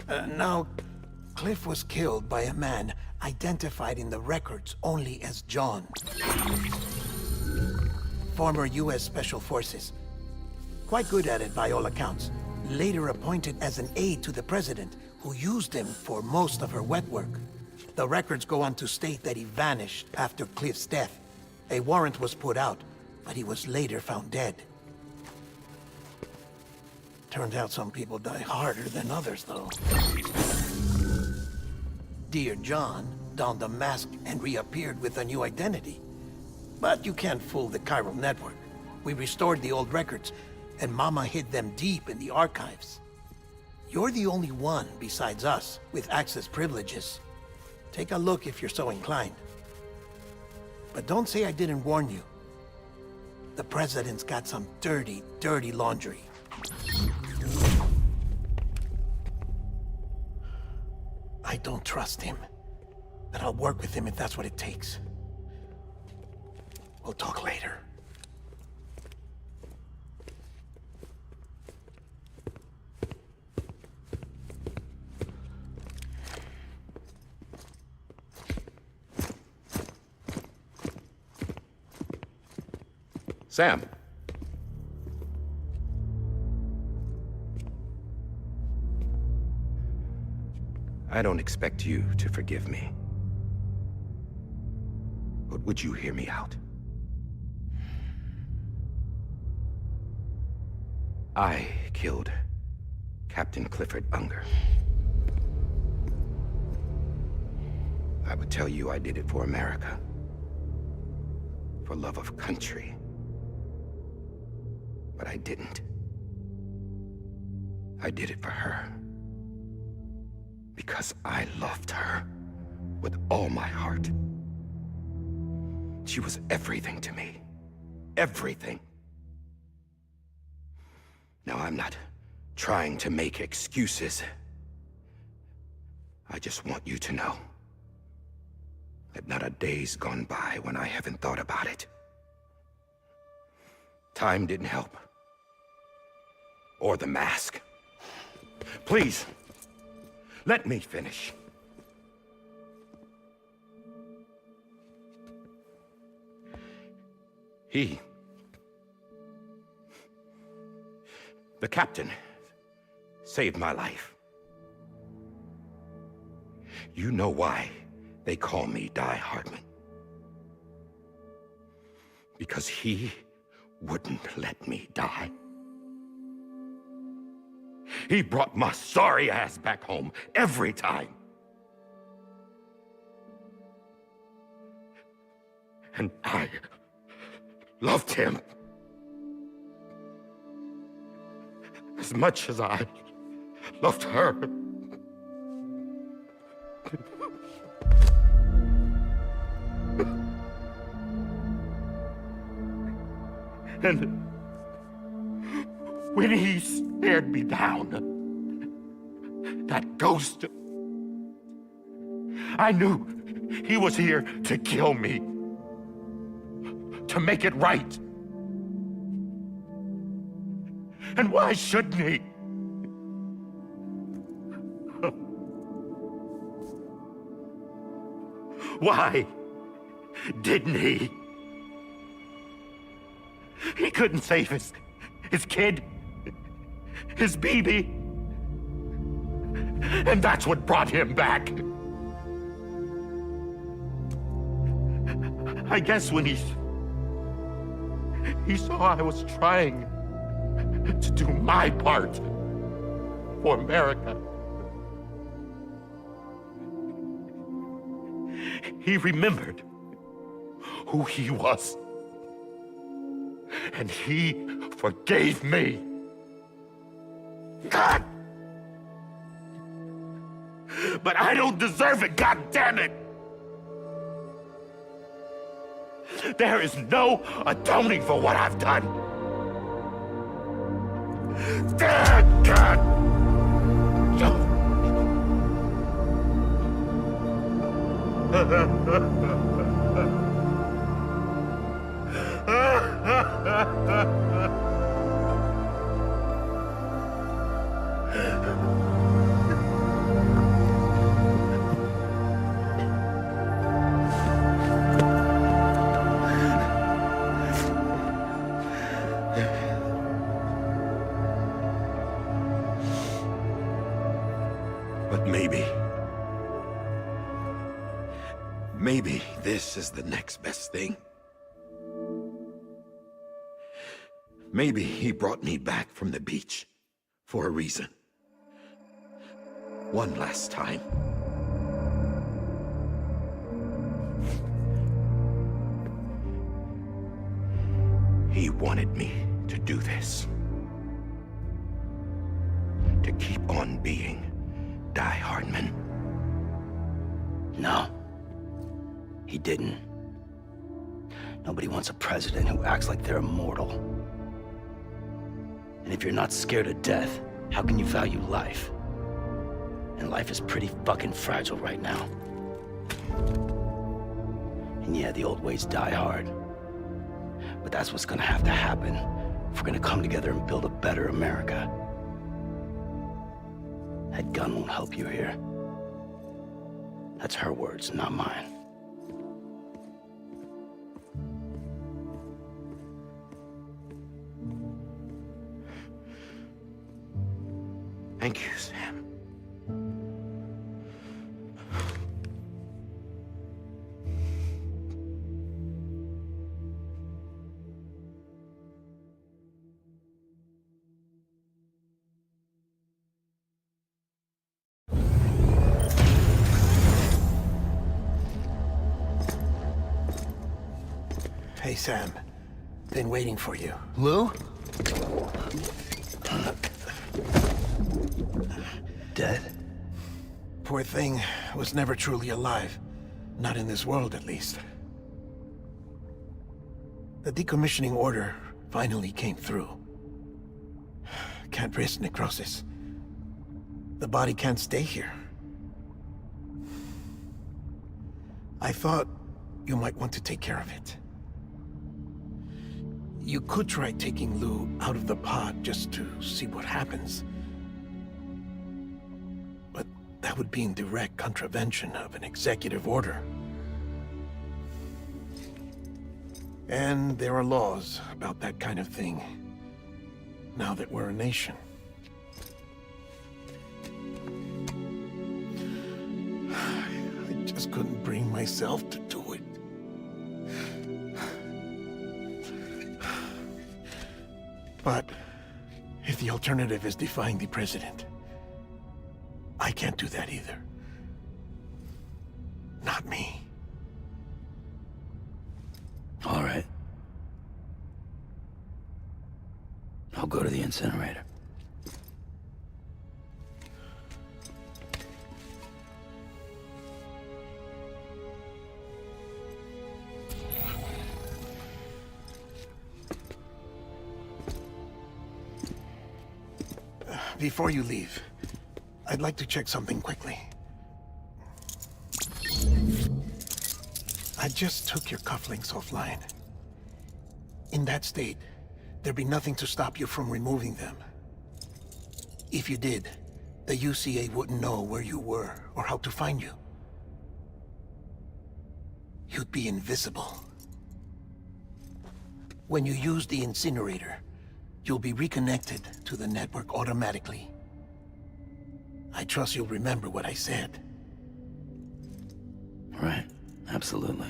Now, Cliff was killed by a man identified in the records only as John. Former U.S. Special Forces. Quite good at it by all accounts. Later appointed as an aide to the president, who used him for most of her wet work. The records go on to state that he vanished after Cliff's death. A warrant was put out, but he was later found dead. Turns out some people die harder than others, though. Dear John donned a mask and reappeared with a new identity. But you can't fool the chiral network. We restored the old records, and Mama hid them deep in the archives. You're the only one, besides us, with access privileges. Take a look if you're so inclined. But don't say I didn't warn you. The president's got some dirty, dirty laundry. I don't trust him, but I'll work with him if that's what it takes. We'll talk later. Sam. I don't expect you to forgive me. But would you hear me out? I killed Captain Clifford Unger. I would tell you I did it for America. For love of country. But I didn't. I did it for her. Because I loved her with all my heart. She was everything to me. Everything. Now, I'm not trying to make excuses. I just want you to know that not a day's gone by when I haven't thought about it. Time didn't help. Or the mask. Please, let me finish. The captain, saved my life. You know why they call me Die Hardman. Because he wouldn't let me die. He brought my sorry ass back home every time. And I loved him as much as I loved her. And when he stared me down, that ghost, I knew he was here to kill me, to make it right. And why shouldn't he? Why didn't he? He couldn't save his kid, his baby. And that's what brought him back. I guess when he saw I was trying to do my part for America, he remembered who he was. And he forgave me. God! But I don't deserve it, God damn it! There is no atoning for what I've done. God! But maybe this is the next best thing. Maybe he brought me back from the beach for a reason. One last time. He wanted me to do this. To keep on being Die Hardman. No. He didn't. Nobody wants a president who acts like they're immortal. And if you're not scared of death, how can you value life? And life is pretty fucking fragile right now. And yeah, the old ways die hard. But that's what's gonna have to happen if we're gonna come together and build a better America. That gun won't help you here. That's her words, not mine. Thank you, Sam. Hey, Sam. Been waiting for you. Lou? Dead? Poor thing was never truly alive. Not in this world, at least. The decommissioning order finally came through. Can't risk necrosis. The body can't stay here. I thought you might want to take care of it. You could try taking Lou out of the pod just to see what happens. But that would be in direct contravention of an executive order. And there are laws about that kind of thing, now that we're a nation. I just couldn't bring myself to do it. But if the alternative is defying the president, I can't do that either. Not me. All right. I'll go to the incinerator. Before you leave, I'd like to check something quickly. I just took your cufflinks offline. In that state, there'd be nothing to stop you from removing them. If you did, the UCA wouldn't know where you were or how to find you. You'd be invisible. When you use the incinerator, you'll be reconnected to the network automatically. I trust you'll remember what I said. Right. Absolutely.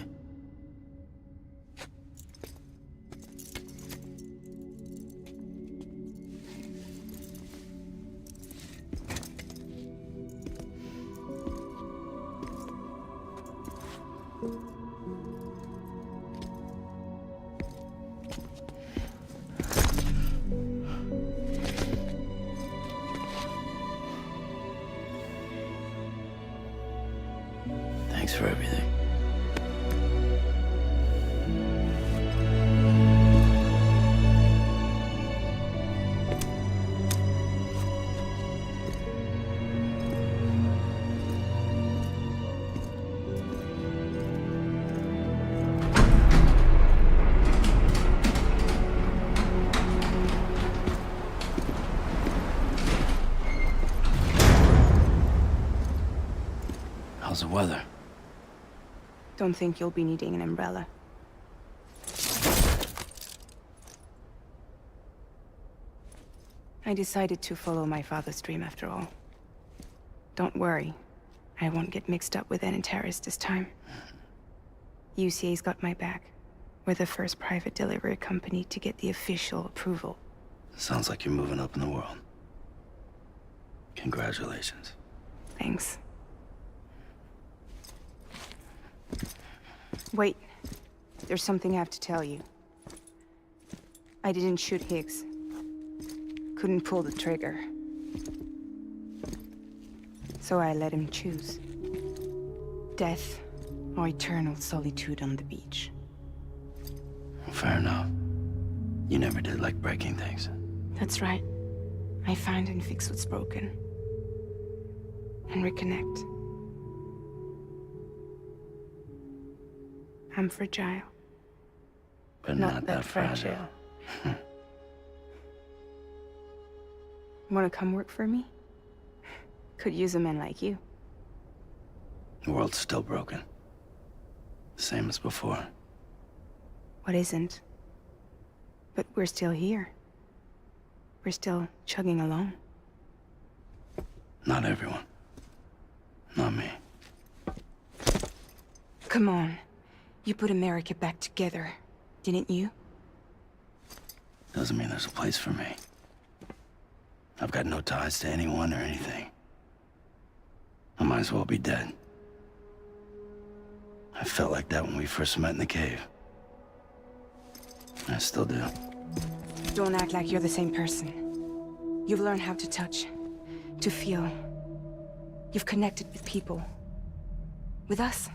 weather. Don't think you'll be needing an umbrella. I decided to follow my father's dream after all. Don't worry. I won't get mixed up with any terrorists this time. UCA's got my back. We're the first private delivery company to get the official approval. Sounds like you're moving up in the world. Congratulations. Thanks. Wait. There's something I have to tell you. I didn't shoot Higgs. Couldn't pull the trigger. So I let him choose. Death or eternal solitude on the beach. Fair enough. You never did like breaking things. That's right. I find and fix what's broken. And reconnect. I'm fragile. But not that fragile. Wanna come work for me? Could use a man like you. The world's still broken. Same as before. What isn't? But we're still here. We're still chugging along. Not everyone. Not me. Come on. You put America back together, didn't you? Doesn't mean there's a place for me. I've got no ties to anyone or anything. I might as well be dead. I felt like that when we first met in the cave. I still do. Don't act like you're the same person. You've learned how to touch, to feel. You've connected with people. With us.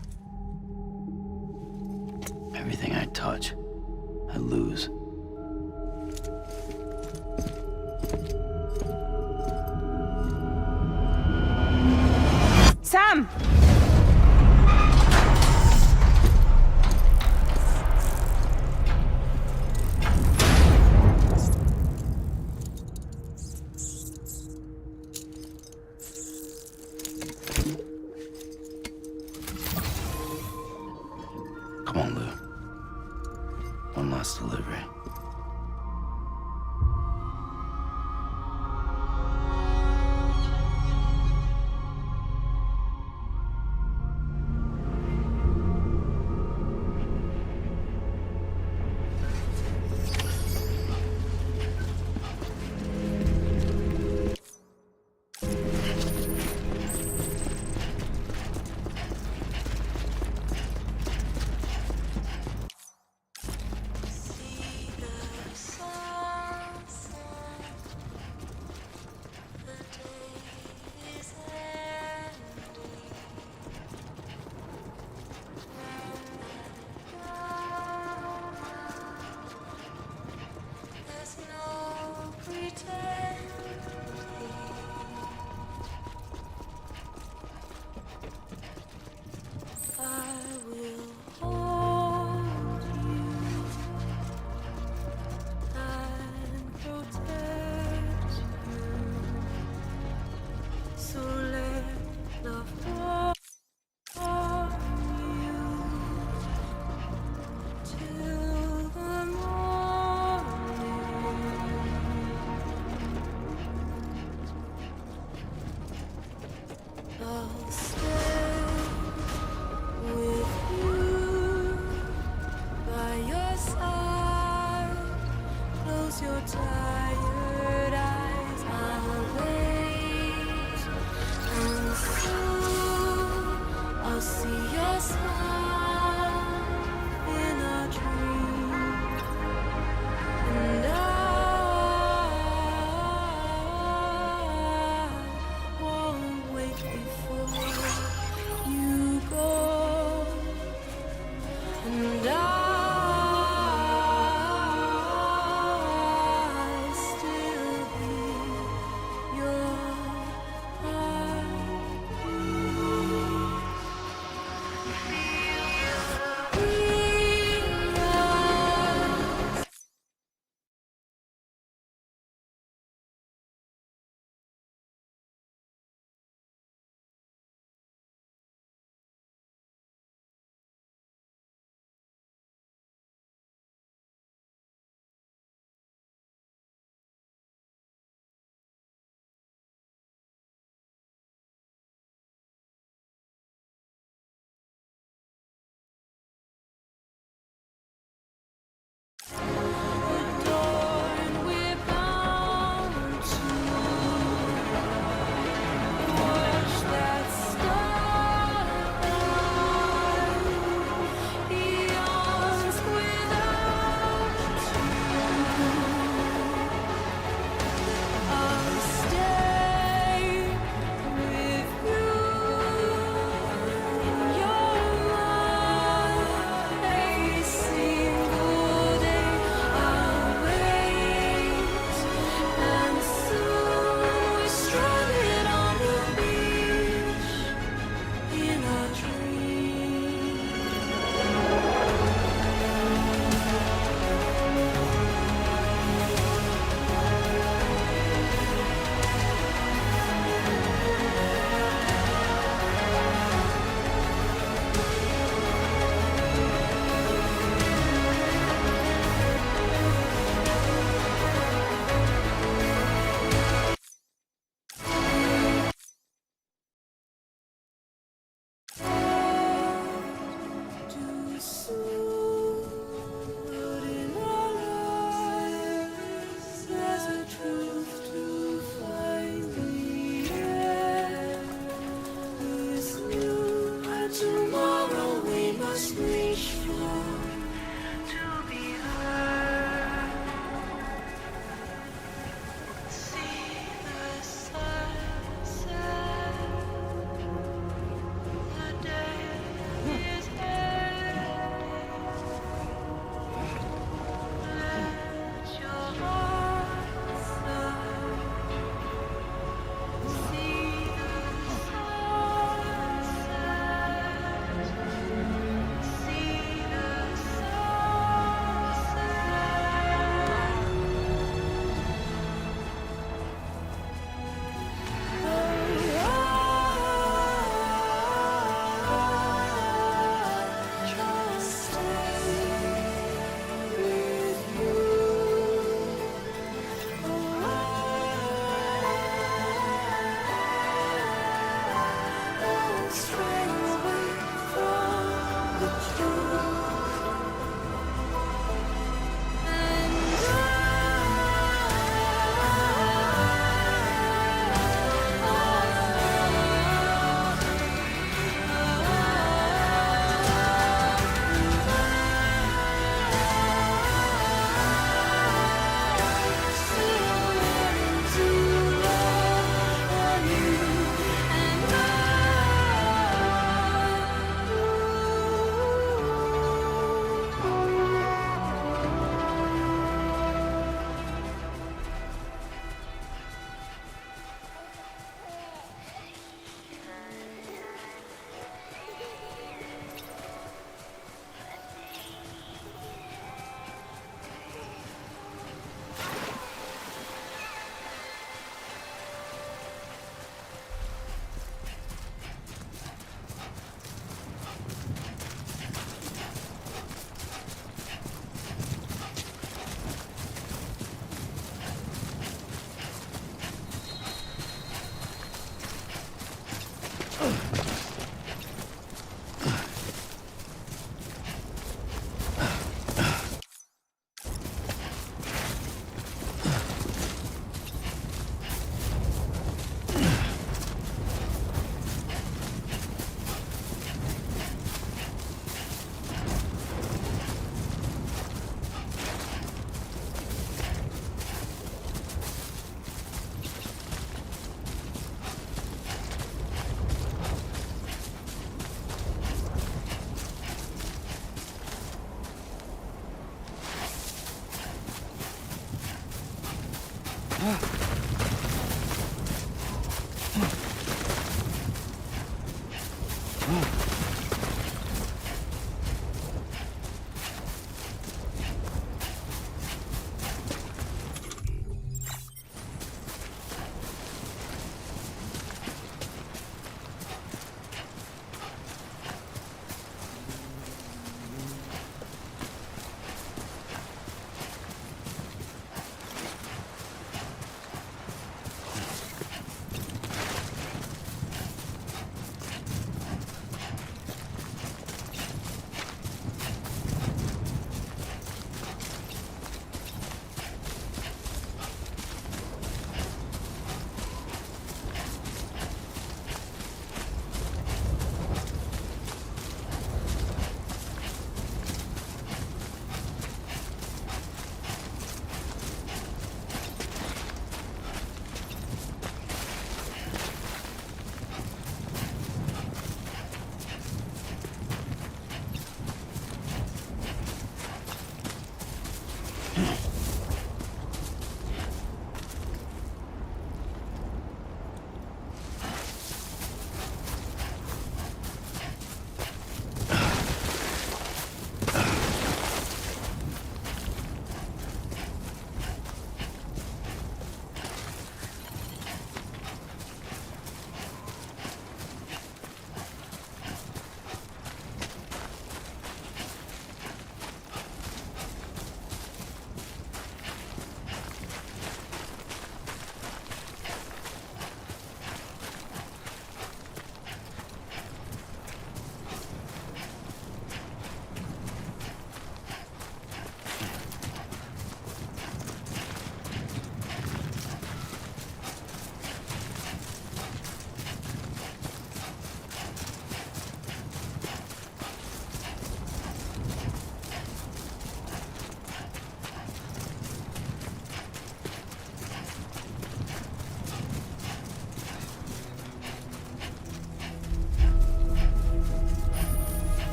Everything I touch, I lose. Sam! Come on, Lou. One last delivery.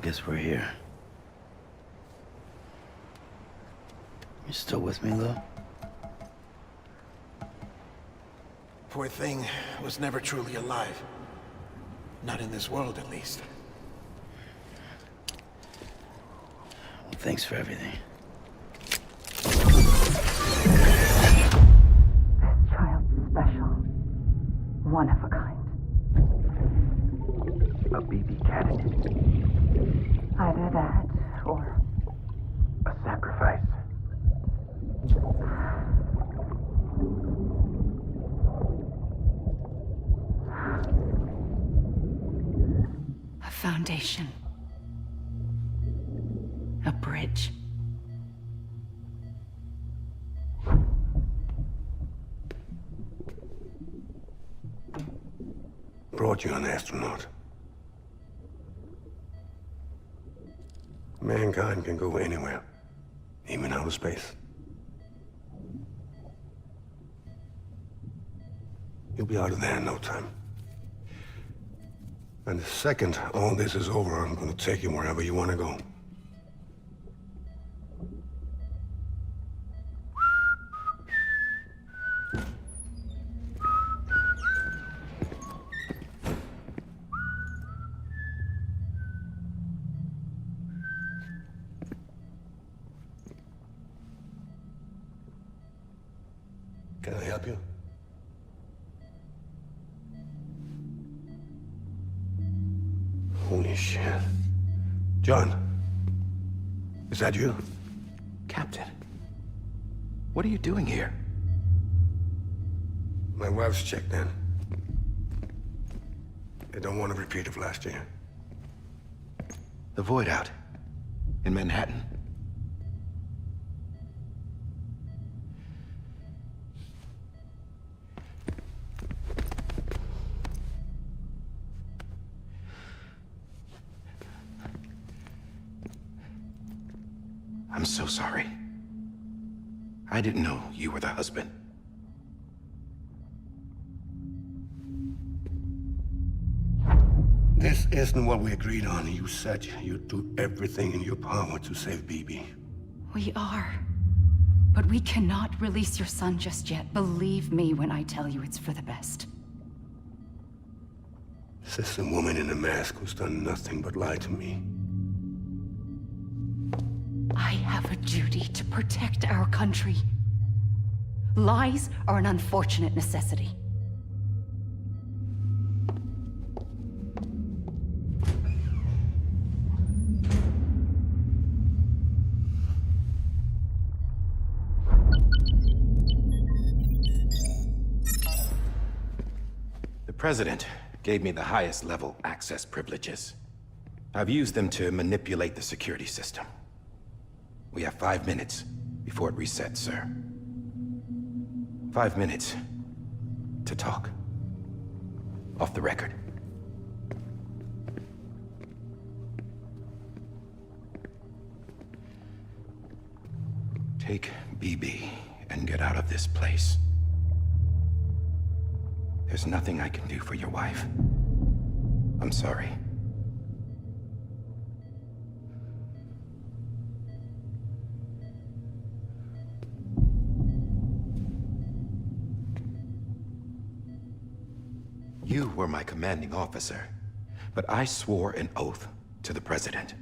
Guess we're here. You still with me, Lou? Poor thing was never truly alive. Not in this world, at least. Well, thanks for everything. This child's special. One of a kind. A BB candidate. Either that, or... a sacrifice. A foundation. A bridge. Brought you an astronaut. Mankind can go anywhere, even outer space. You'll be out of there in no time. And the second all this is over, I'm gonna take you wherever you want to go. Can I help you? Holy shit. John, is that you? Captain, what are you doing here? My wife's checked in. They don't want a repeat of last year. The Void out in Manhattan. I'm so sorry. I didn't know you were the husband. This isn't what we agreed on. You said you'd do everything in your power to save Bibi. We are. But we cannot release your son just yet. Believe me when I tell you it's for the best. This is a woman in a mask who's done nothing but lie to me. I have a duty to protect our country. Lies are an unfortunate necessity. The President gave me the highest level access privileges. I've used them to manipulate the security system. We have 5 minutes before it resets, sir. 5 minutes to talk. Off the record. Take BB and get out of this place. There's nothing I can do for your wife. I'm sorry. You were my commanding officer, but I swore an oath to the President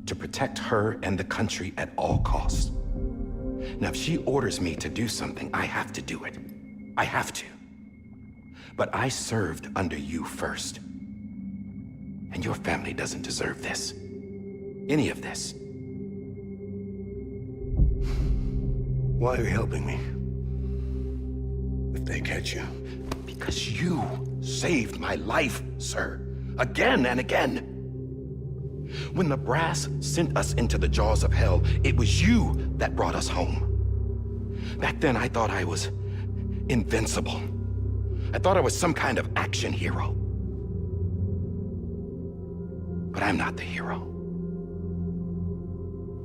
to protect her and the country at all costs. Now, if she orders me to do something, I have to do it. I have to. But I served under you first. And your family doesn't deserve this. Any of this. Why are you helping me? If they catch you. Because you saved my life, sir. Again and again. When the brass sent us into the jaws of hell, it was you that brought us home. Back then, I thought I was invincible. I thought I was some kind of action hero. But I'm not the hero.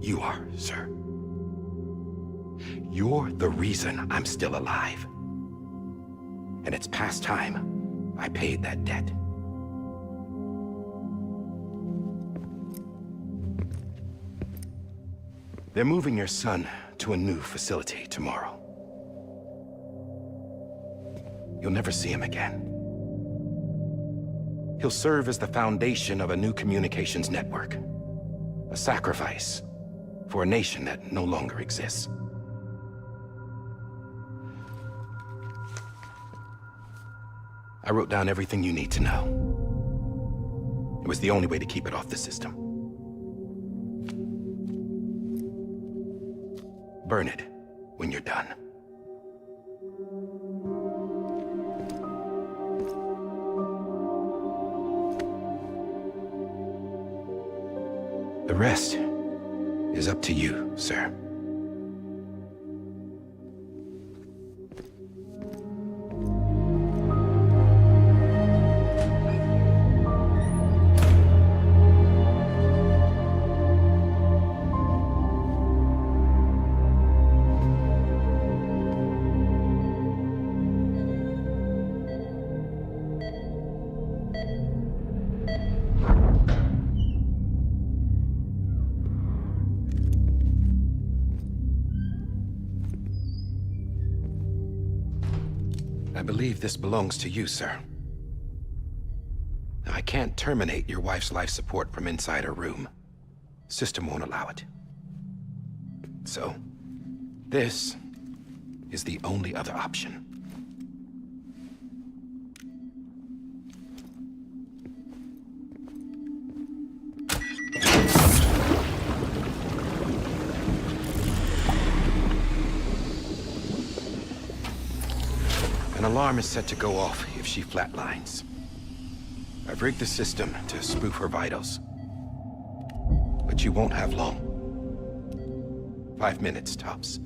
You are, sir. You're the reason I'm still alive. And it's past time I paid that debt. They're moving your son to a new facility tomorrow. You'll never see him again. He'll serve as the foundation of a new communications network. A sacrifice for a nation that no longer exists. I wrote down everything you need to know. It was the only way to keep it off the system. Burn it when you're done. The rest is up to you, sir. I believe this belongs to you, sir. Now, I can't terminate your wife's life support from inside her room. The system won't allow it. So, this is the only other option. An alarm is set to go off if she flatlines. I've rigged the system to spoof her vitals. But you won't have long. 5 minutes, tops.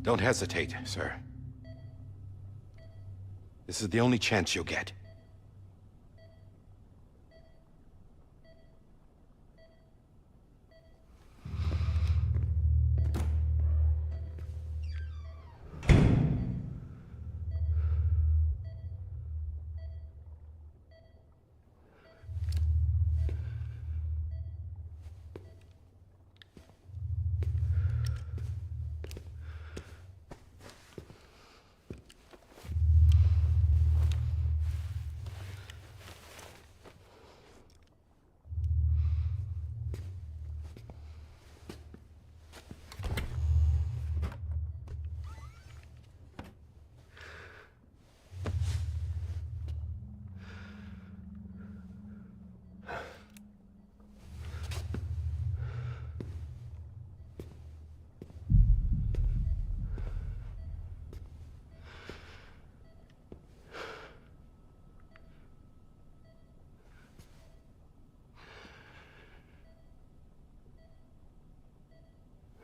Don't hesitate, sir. This is the only chance you'll get.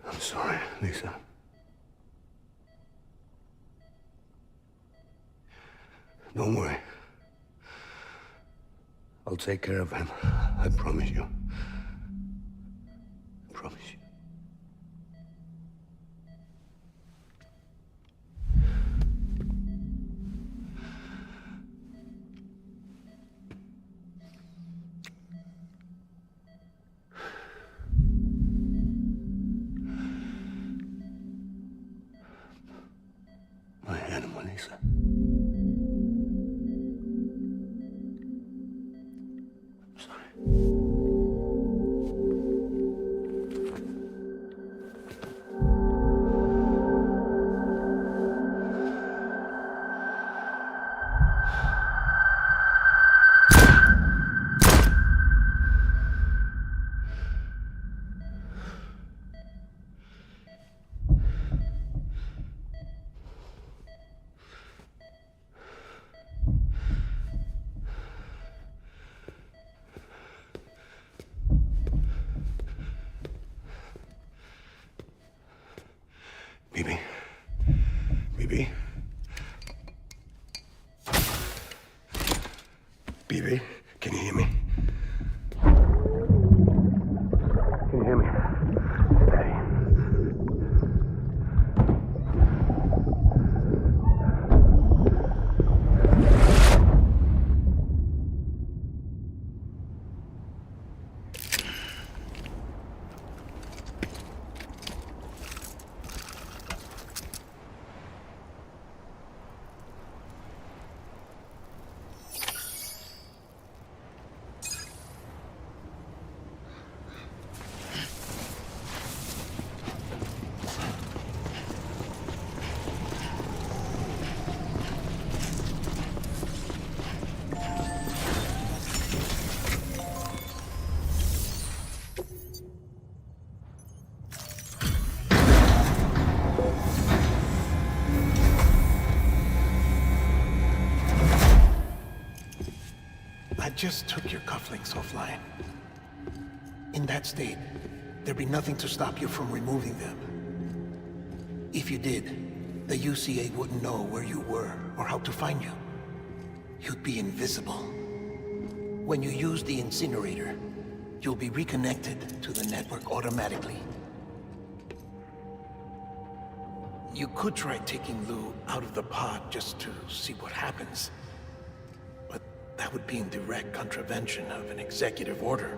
I'm sorry, Lisa. Don't worry. I'll take care of him. I promise you. I promise you. My animal, Lisa. I'm sorry. Bibi? Bibi? Bibi, can you hear me? Can you hear me? Steady. I just took your cufflinks offline. In that state, there'd be nothing to stop you from removing them. If you did, the UCA wouldn't know where you were or how to find you. You'd be invisible. When you use the incinerator, you'll be reconnected to the network automatically. You could try taking Lou out of the pod just to see what happens. But that would be in direct contravention of an executive order.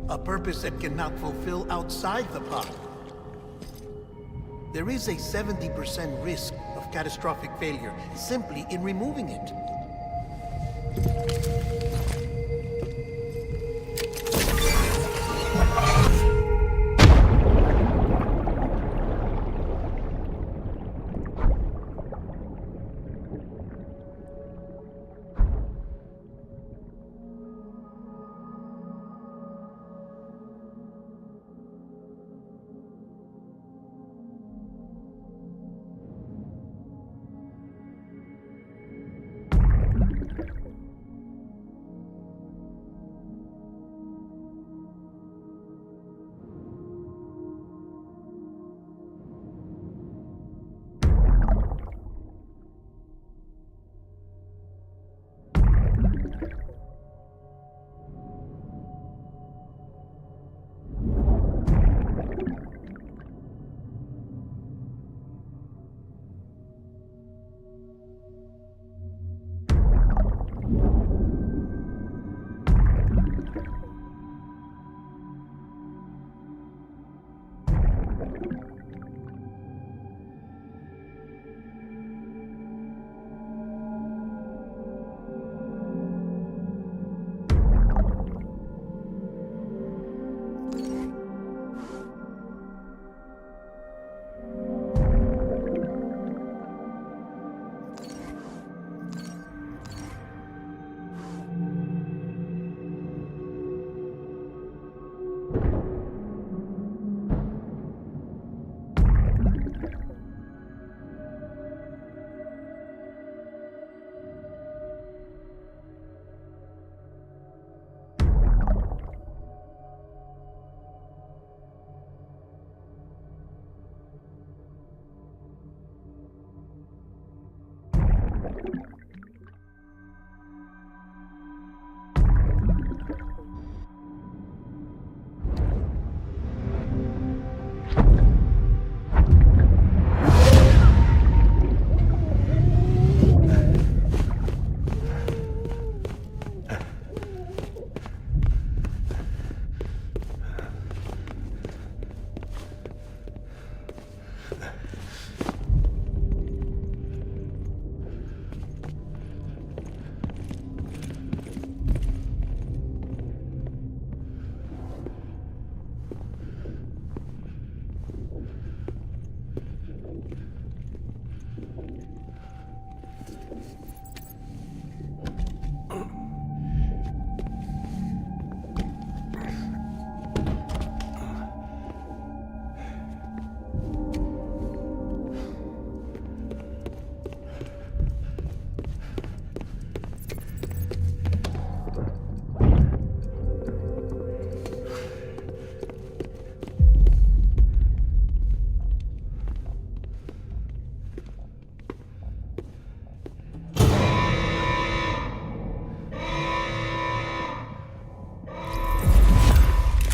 A purpose that cannot fulfill outside the pod. There is a 70% risk of of catastrophic failure simply in removing it.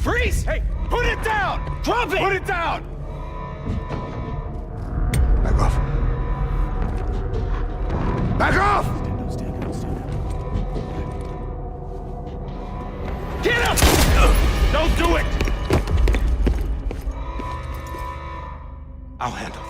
Freeze! Hey, put it down! Drop it! Put it down! Back off. Back off! Get up! Don't do it! I'll handle this.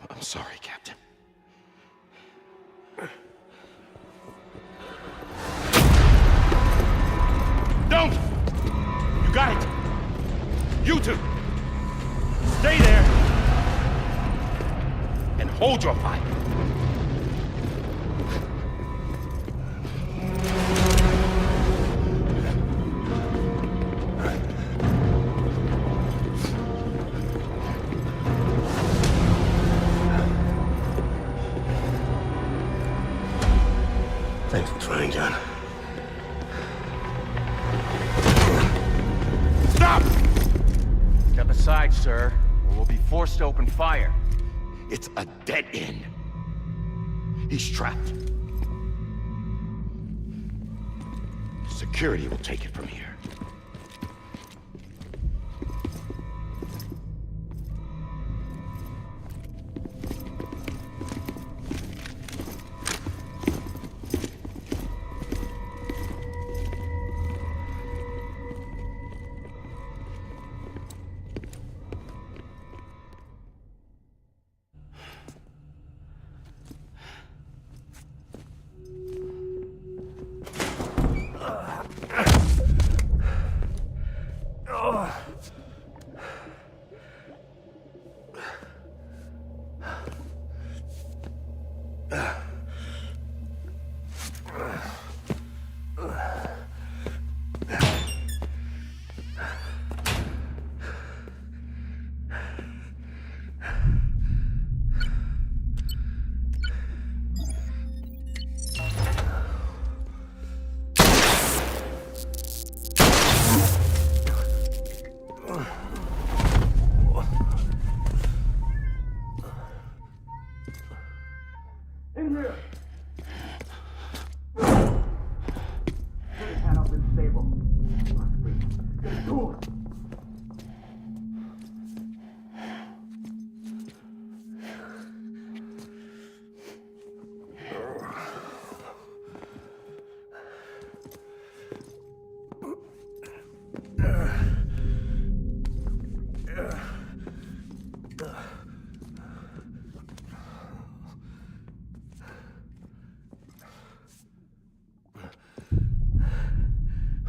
I'm sorry, Captain. Don't! You got it! You two! Stay there! And hold your fire! Thanks for trying, John. forced to open fire. It's a dead end. He's trapped. Security will take it from here.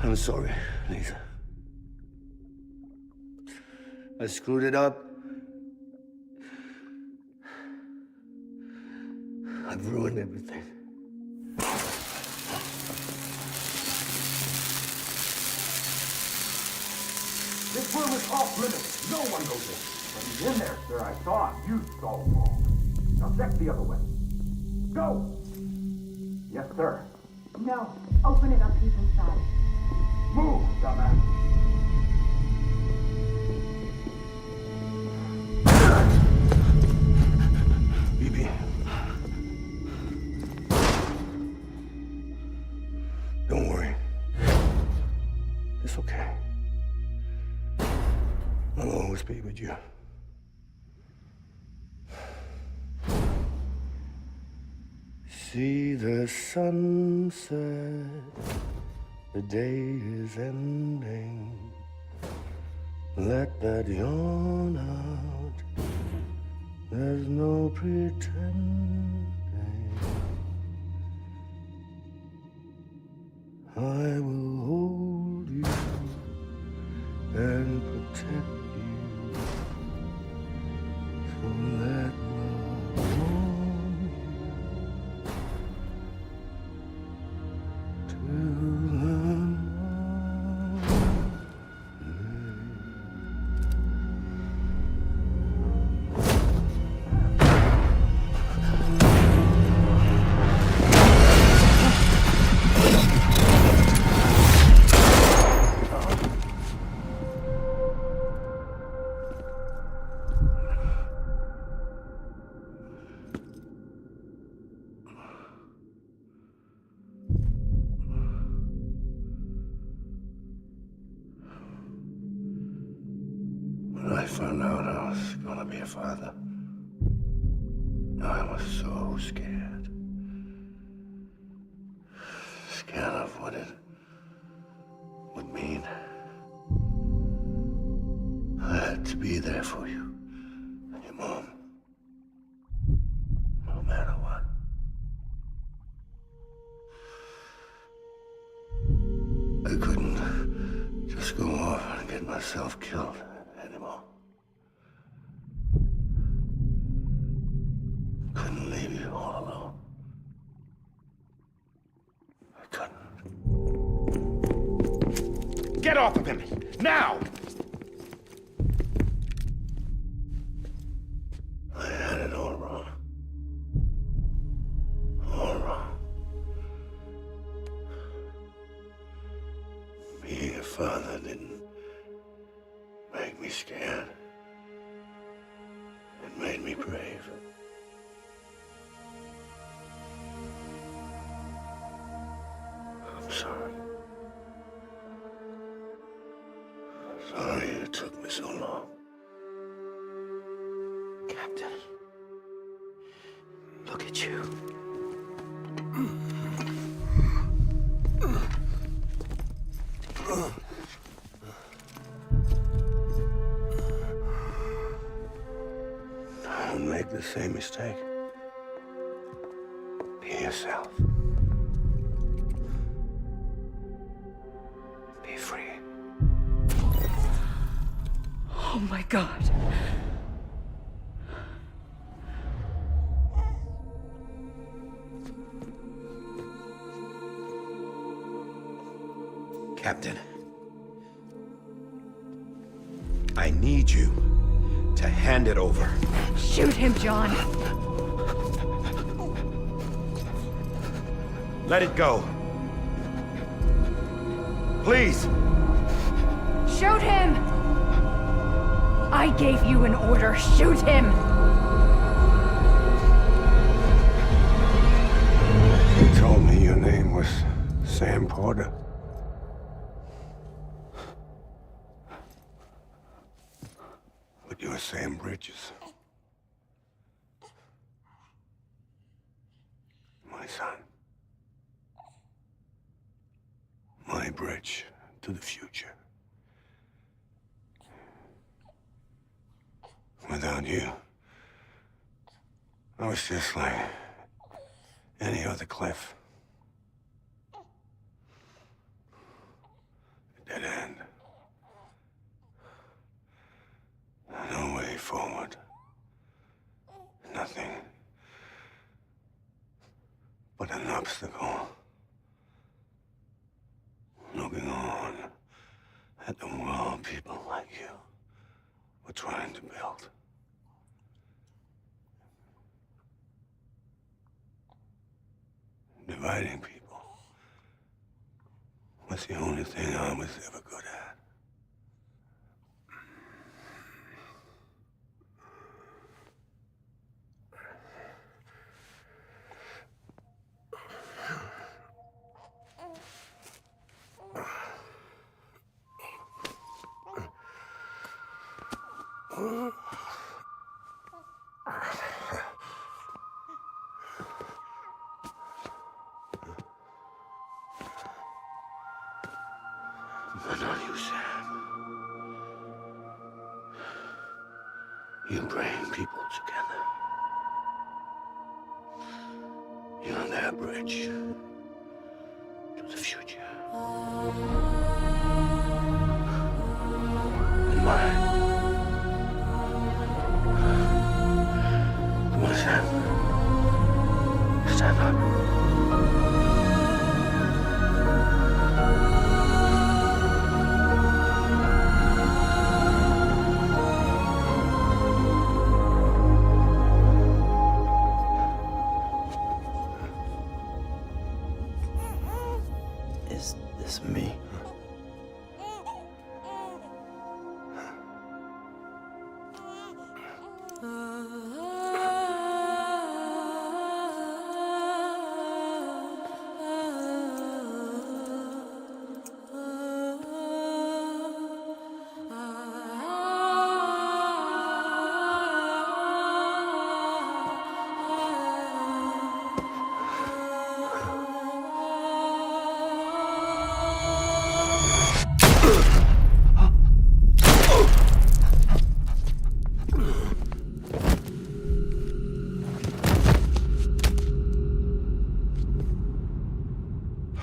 I'm sorry, Lisa. I screwed it up. I've ruined everything. This room is off limits. No one goes in. But he's in there, sir. I saw him. You saw him wrong. Now check the other way. Go! Yes, sir. No. Open it up. He's inside. Move, dumbass. BB. Don't worry. It's okay. I'll always be with you. See the sunset. The day is ending. Let that yawn out. There's no pretending. I will hold you and protect you. So let love warm you till When I found out I was gonna be a father, I was so scared. Scared of what it would mean. I had to be there for you and your mom, no matter what. I couldn't just go off and get myself killed anymore. Couldn't leave you all alone. I couldn't. Get off of him! Now! I had it all wrong. All wrong. Being a father didn't make me scared. What took me so long? Captain. Look at you. Don't make the same mistake. Be yourself. Be free. Oh my God. Captain, I need you to hand it over. Shoot him, John. Let it go. Please. Shoot him! I gave you an order. Shoot him! You told me your name was Sam Porter. But you're Sam Bridges. My son. My bridge to the future. Without you, I was just like any other Cliff. A dead end. No way forward. Nothing but an obstacle. Looking on at the world people like you were trying to build. Dividing people was the only thing I was ever good at. But not you, Sam. You bring people together. You're their bridge to the future. And mine. Come on, Sam. Stand up. Is this me?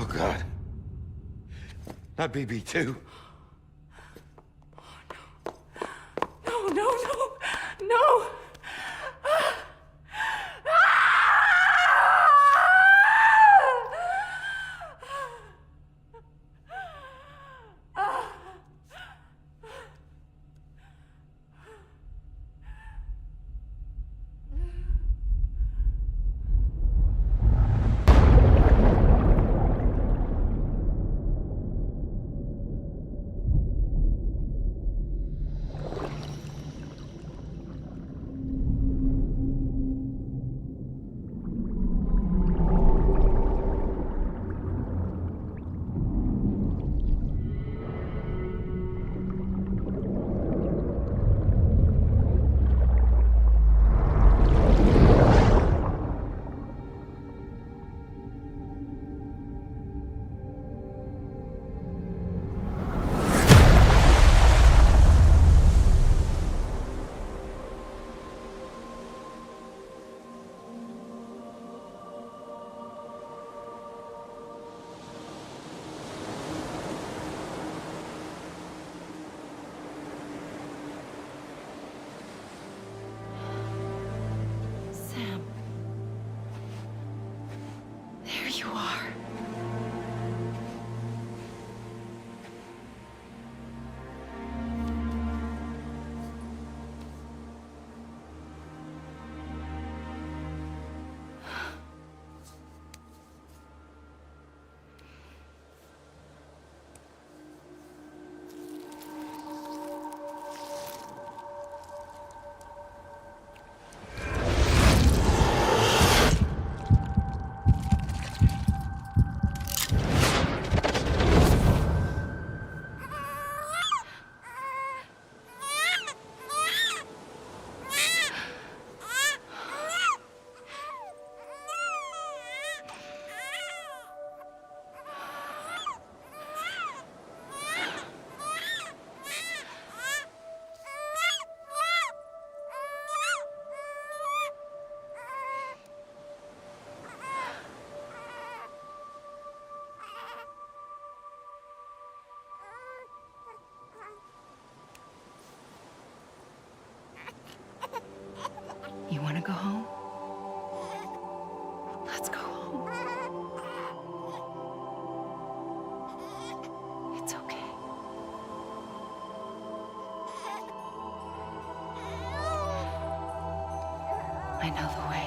Oh, God. Not BB2. No, no, no, no! Let's go home. It's okay. I know the way.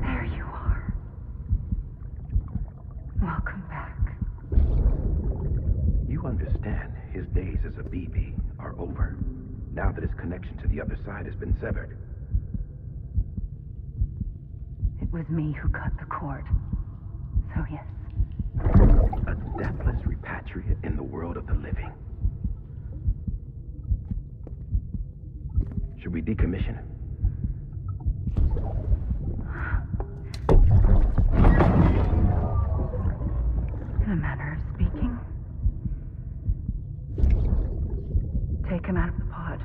There you are. Welcome back. You understand his days as a BB are over, now that his connection to the other side has been severed. It was me who cut the cord. So yes. A deathless repatriate in the world of the living. Should we decommission? In a manner of speaking. Take him out of the pod.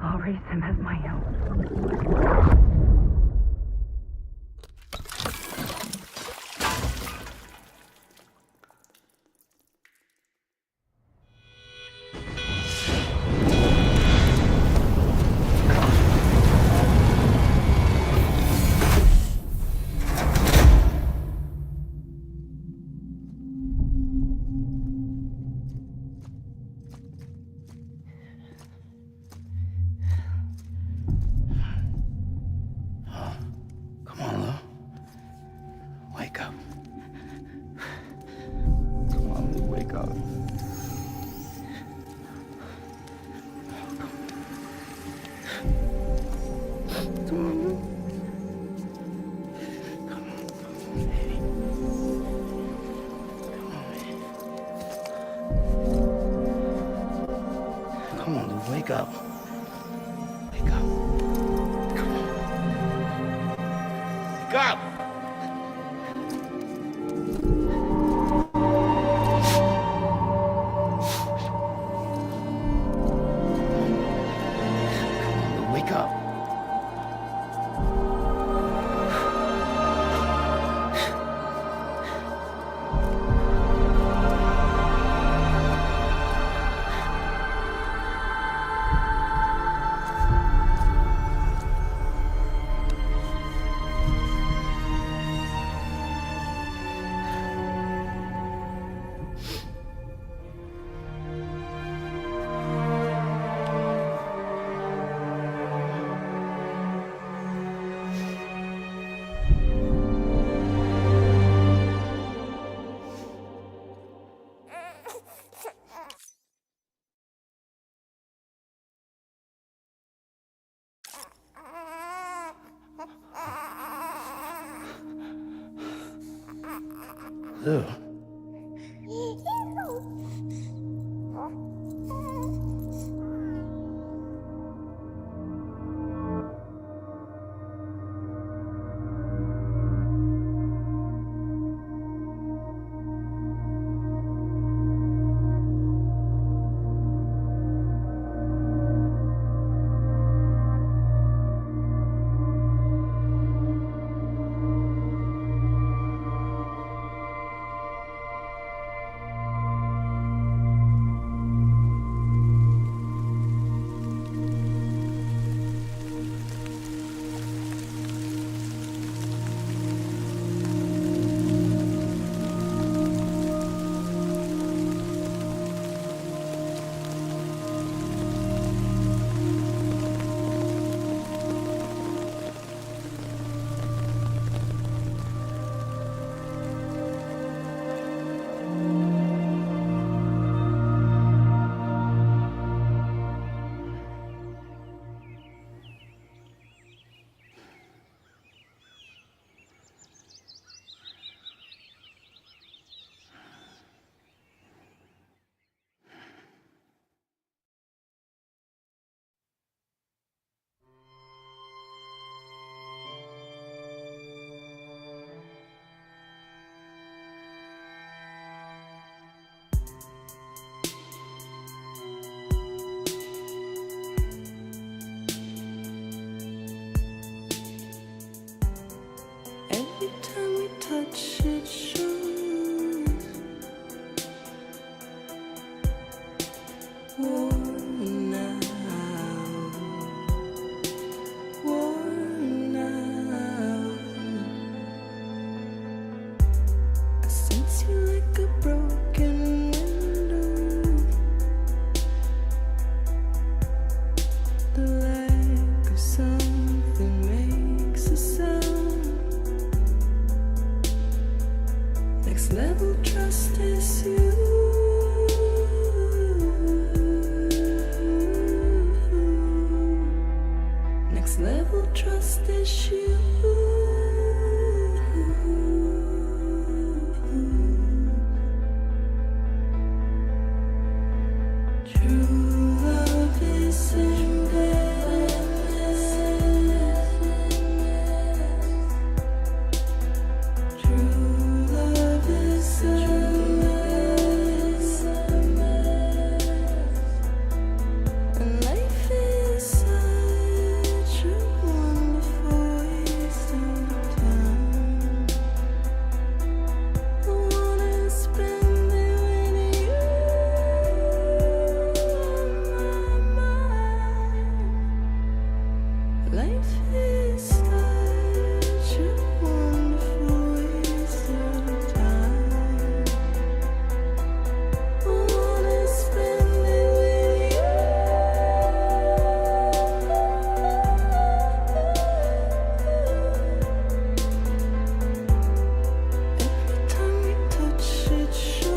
I'll raise him as my own. Come on, Lou. Wake up. Come on, Lou, wake up. Come on, Lou. Come on, Lou, wake up. Wake up. Come on. Wake up! Wake up. Lou. Next level trust is you. Next level trust is you. True love is endless. True love is endless. And life is such a wonderful waste of time. I wanna spend it with you on my mind. Life is such a wonderful waste of time. I wanna spend it with you. Every time we touch, it shows.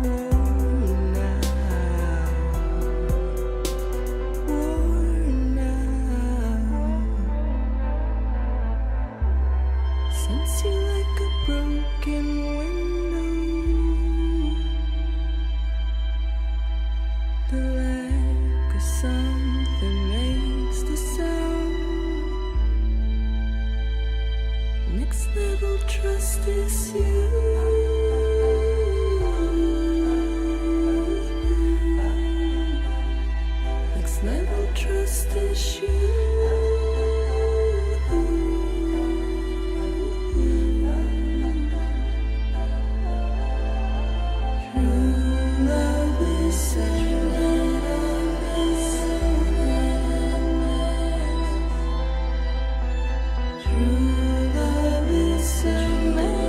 Worn out. Sense you like a broken window. The lack of something makes the sound. Next level trust is you. Next level trust is you. True love is endless. True love is endless.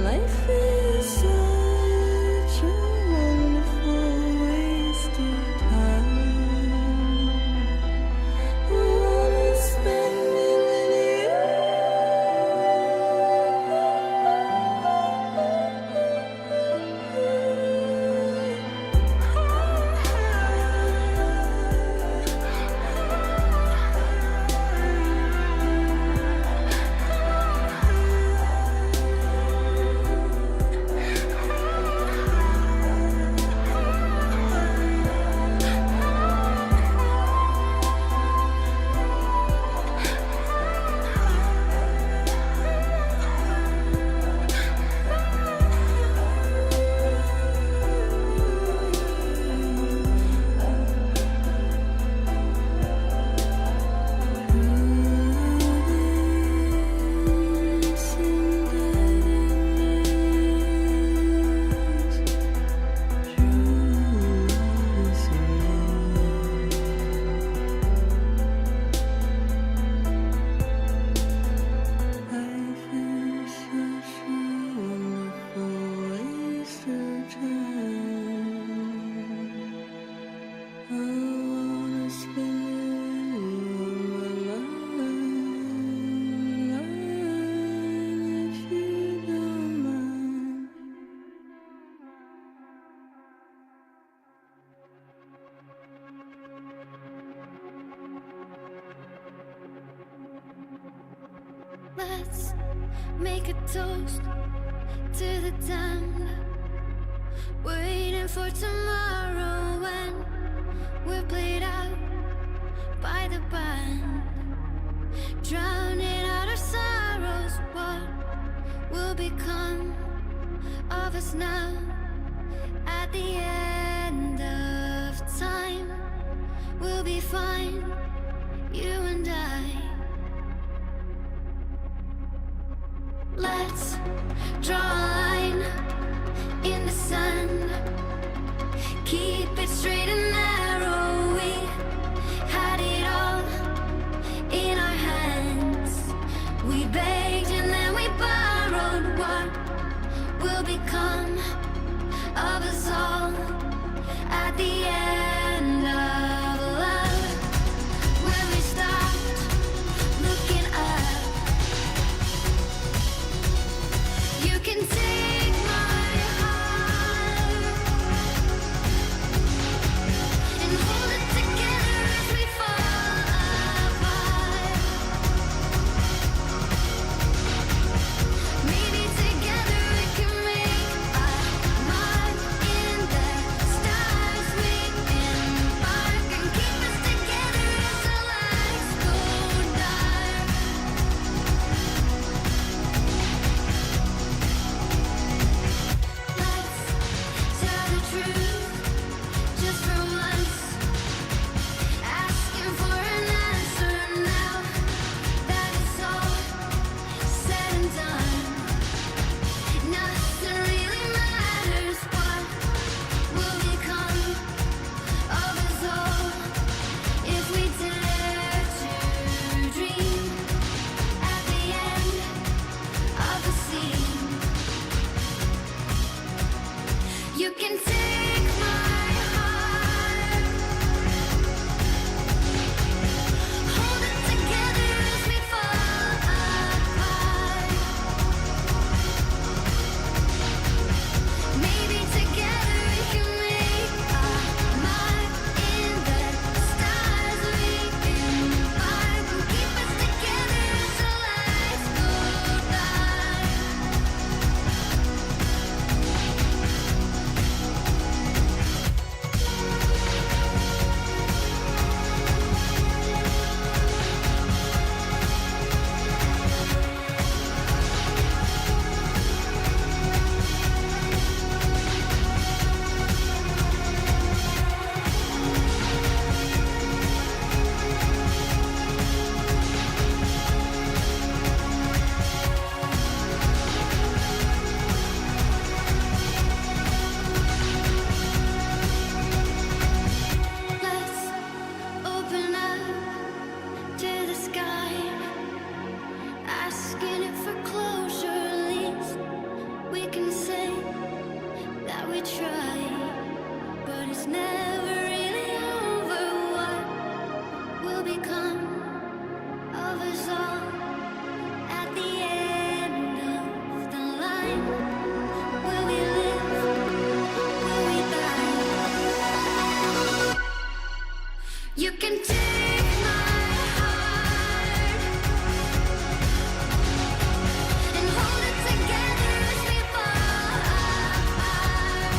Life is such a wonderful waste of time. I wanna spend it with Let's make a toast to the damned, waiting for tomorrow when we're played out by the band, drowning out our sorrows. What will become of us now at the end of time? We'll be fine, you and I. Let's draw a line in the sand, keep it straight and narrow. We had it all in our hands. We begged and then we borrowed. What will become of us all at the end of love? You can take my heart and hold it together as we fall apart.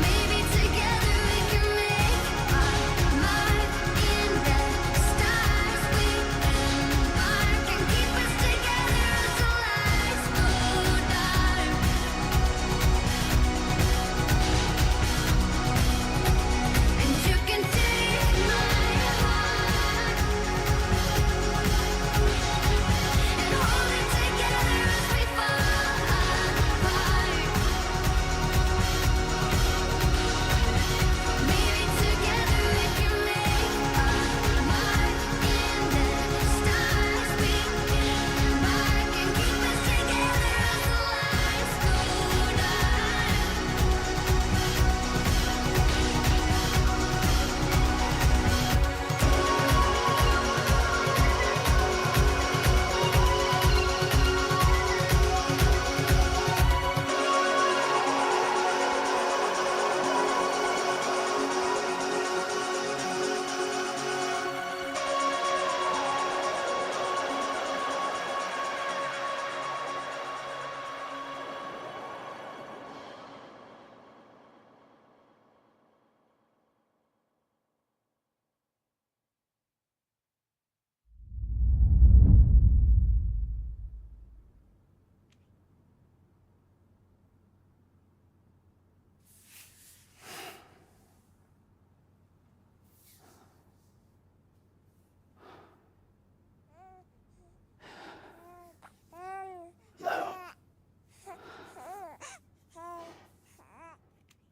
Maybe together we can make our mark in the stars. We embark and keep us together as the lights go dark. And you can take my heart and hold it together as we fall apart. Maybe together we can make our mark in the stars. We embark and keep us together as the lights go dark.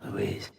Louise.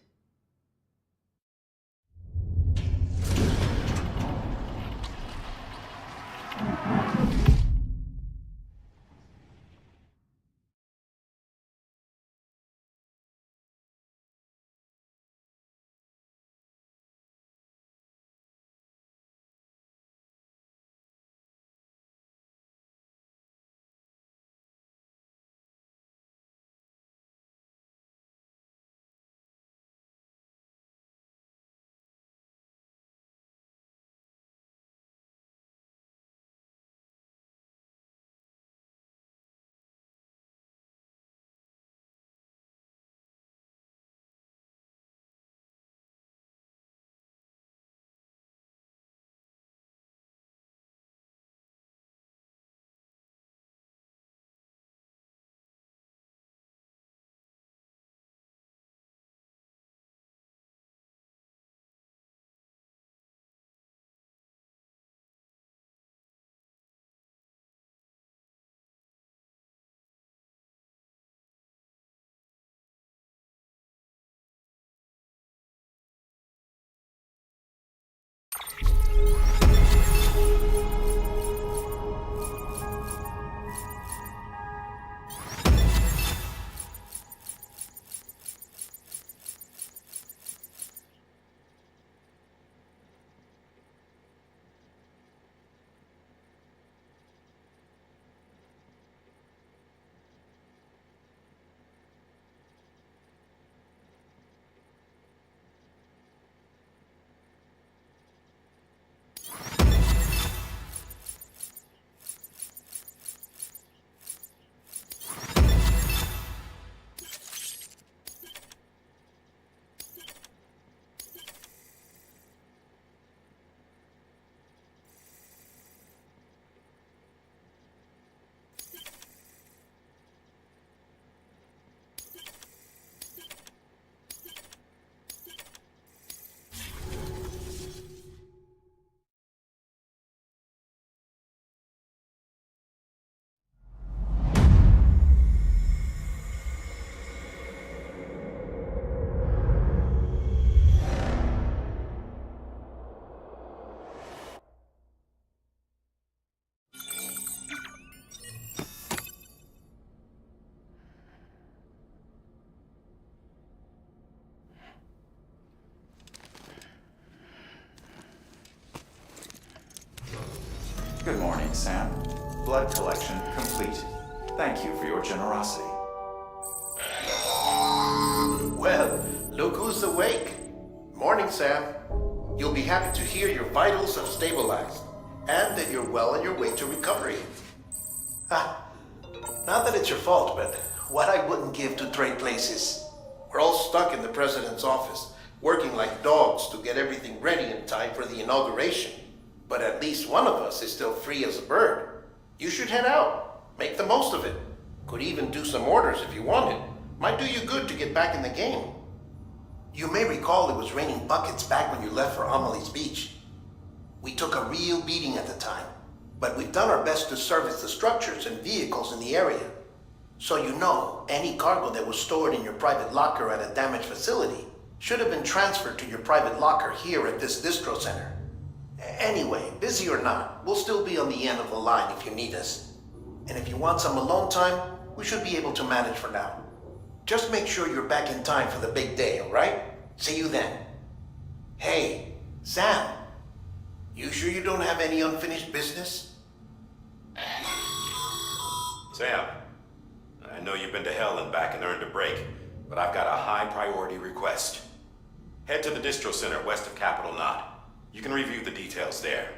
Good morning, Sam. Blood collection complete. Thank you for your generosity. Well, look who's awake. Morning, Sam. You'll be happy to hear your vitals have stabilized, and that you're well on your way to recovery. Not that it's your fault, but what I wouldn't give to trade places. We're all stuck in the president's office, working like dogs to get everything ready in time for the inauguration. But at least one of us is still free as a bird. You should head out. Make the most of it. Could even do some orders if you wanted. Might do you good to get back in the game. You may recall it was raining buckets back when you left for Amelie's Beach. We took a real beating at the time, but we've done our best to service the structures and vehicles in the area. So you know, any cargo that was stored in your private locker at a damaged facility should have been transferred to your private locker here at this distro center. Anyway, busy or not, we'll still be on the end of the line if you need us. And if you want some alone time, we should be able to manage for now. Just make sure you're back in time for the big day, all right? See you then. Hey, Sam, you sure you don't have any unfinished business? Sam, I know you've been to hell and back and earned a break, but I've got a high priority request. Head to the distro center west of Capitol Knot. You can review the details there.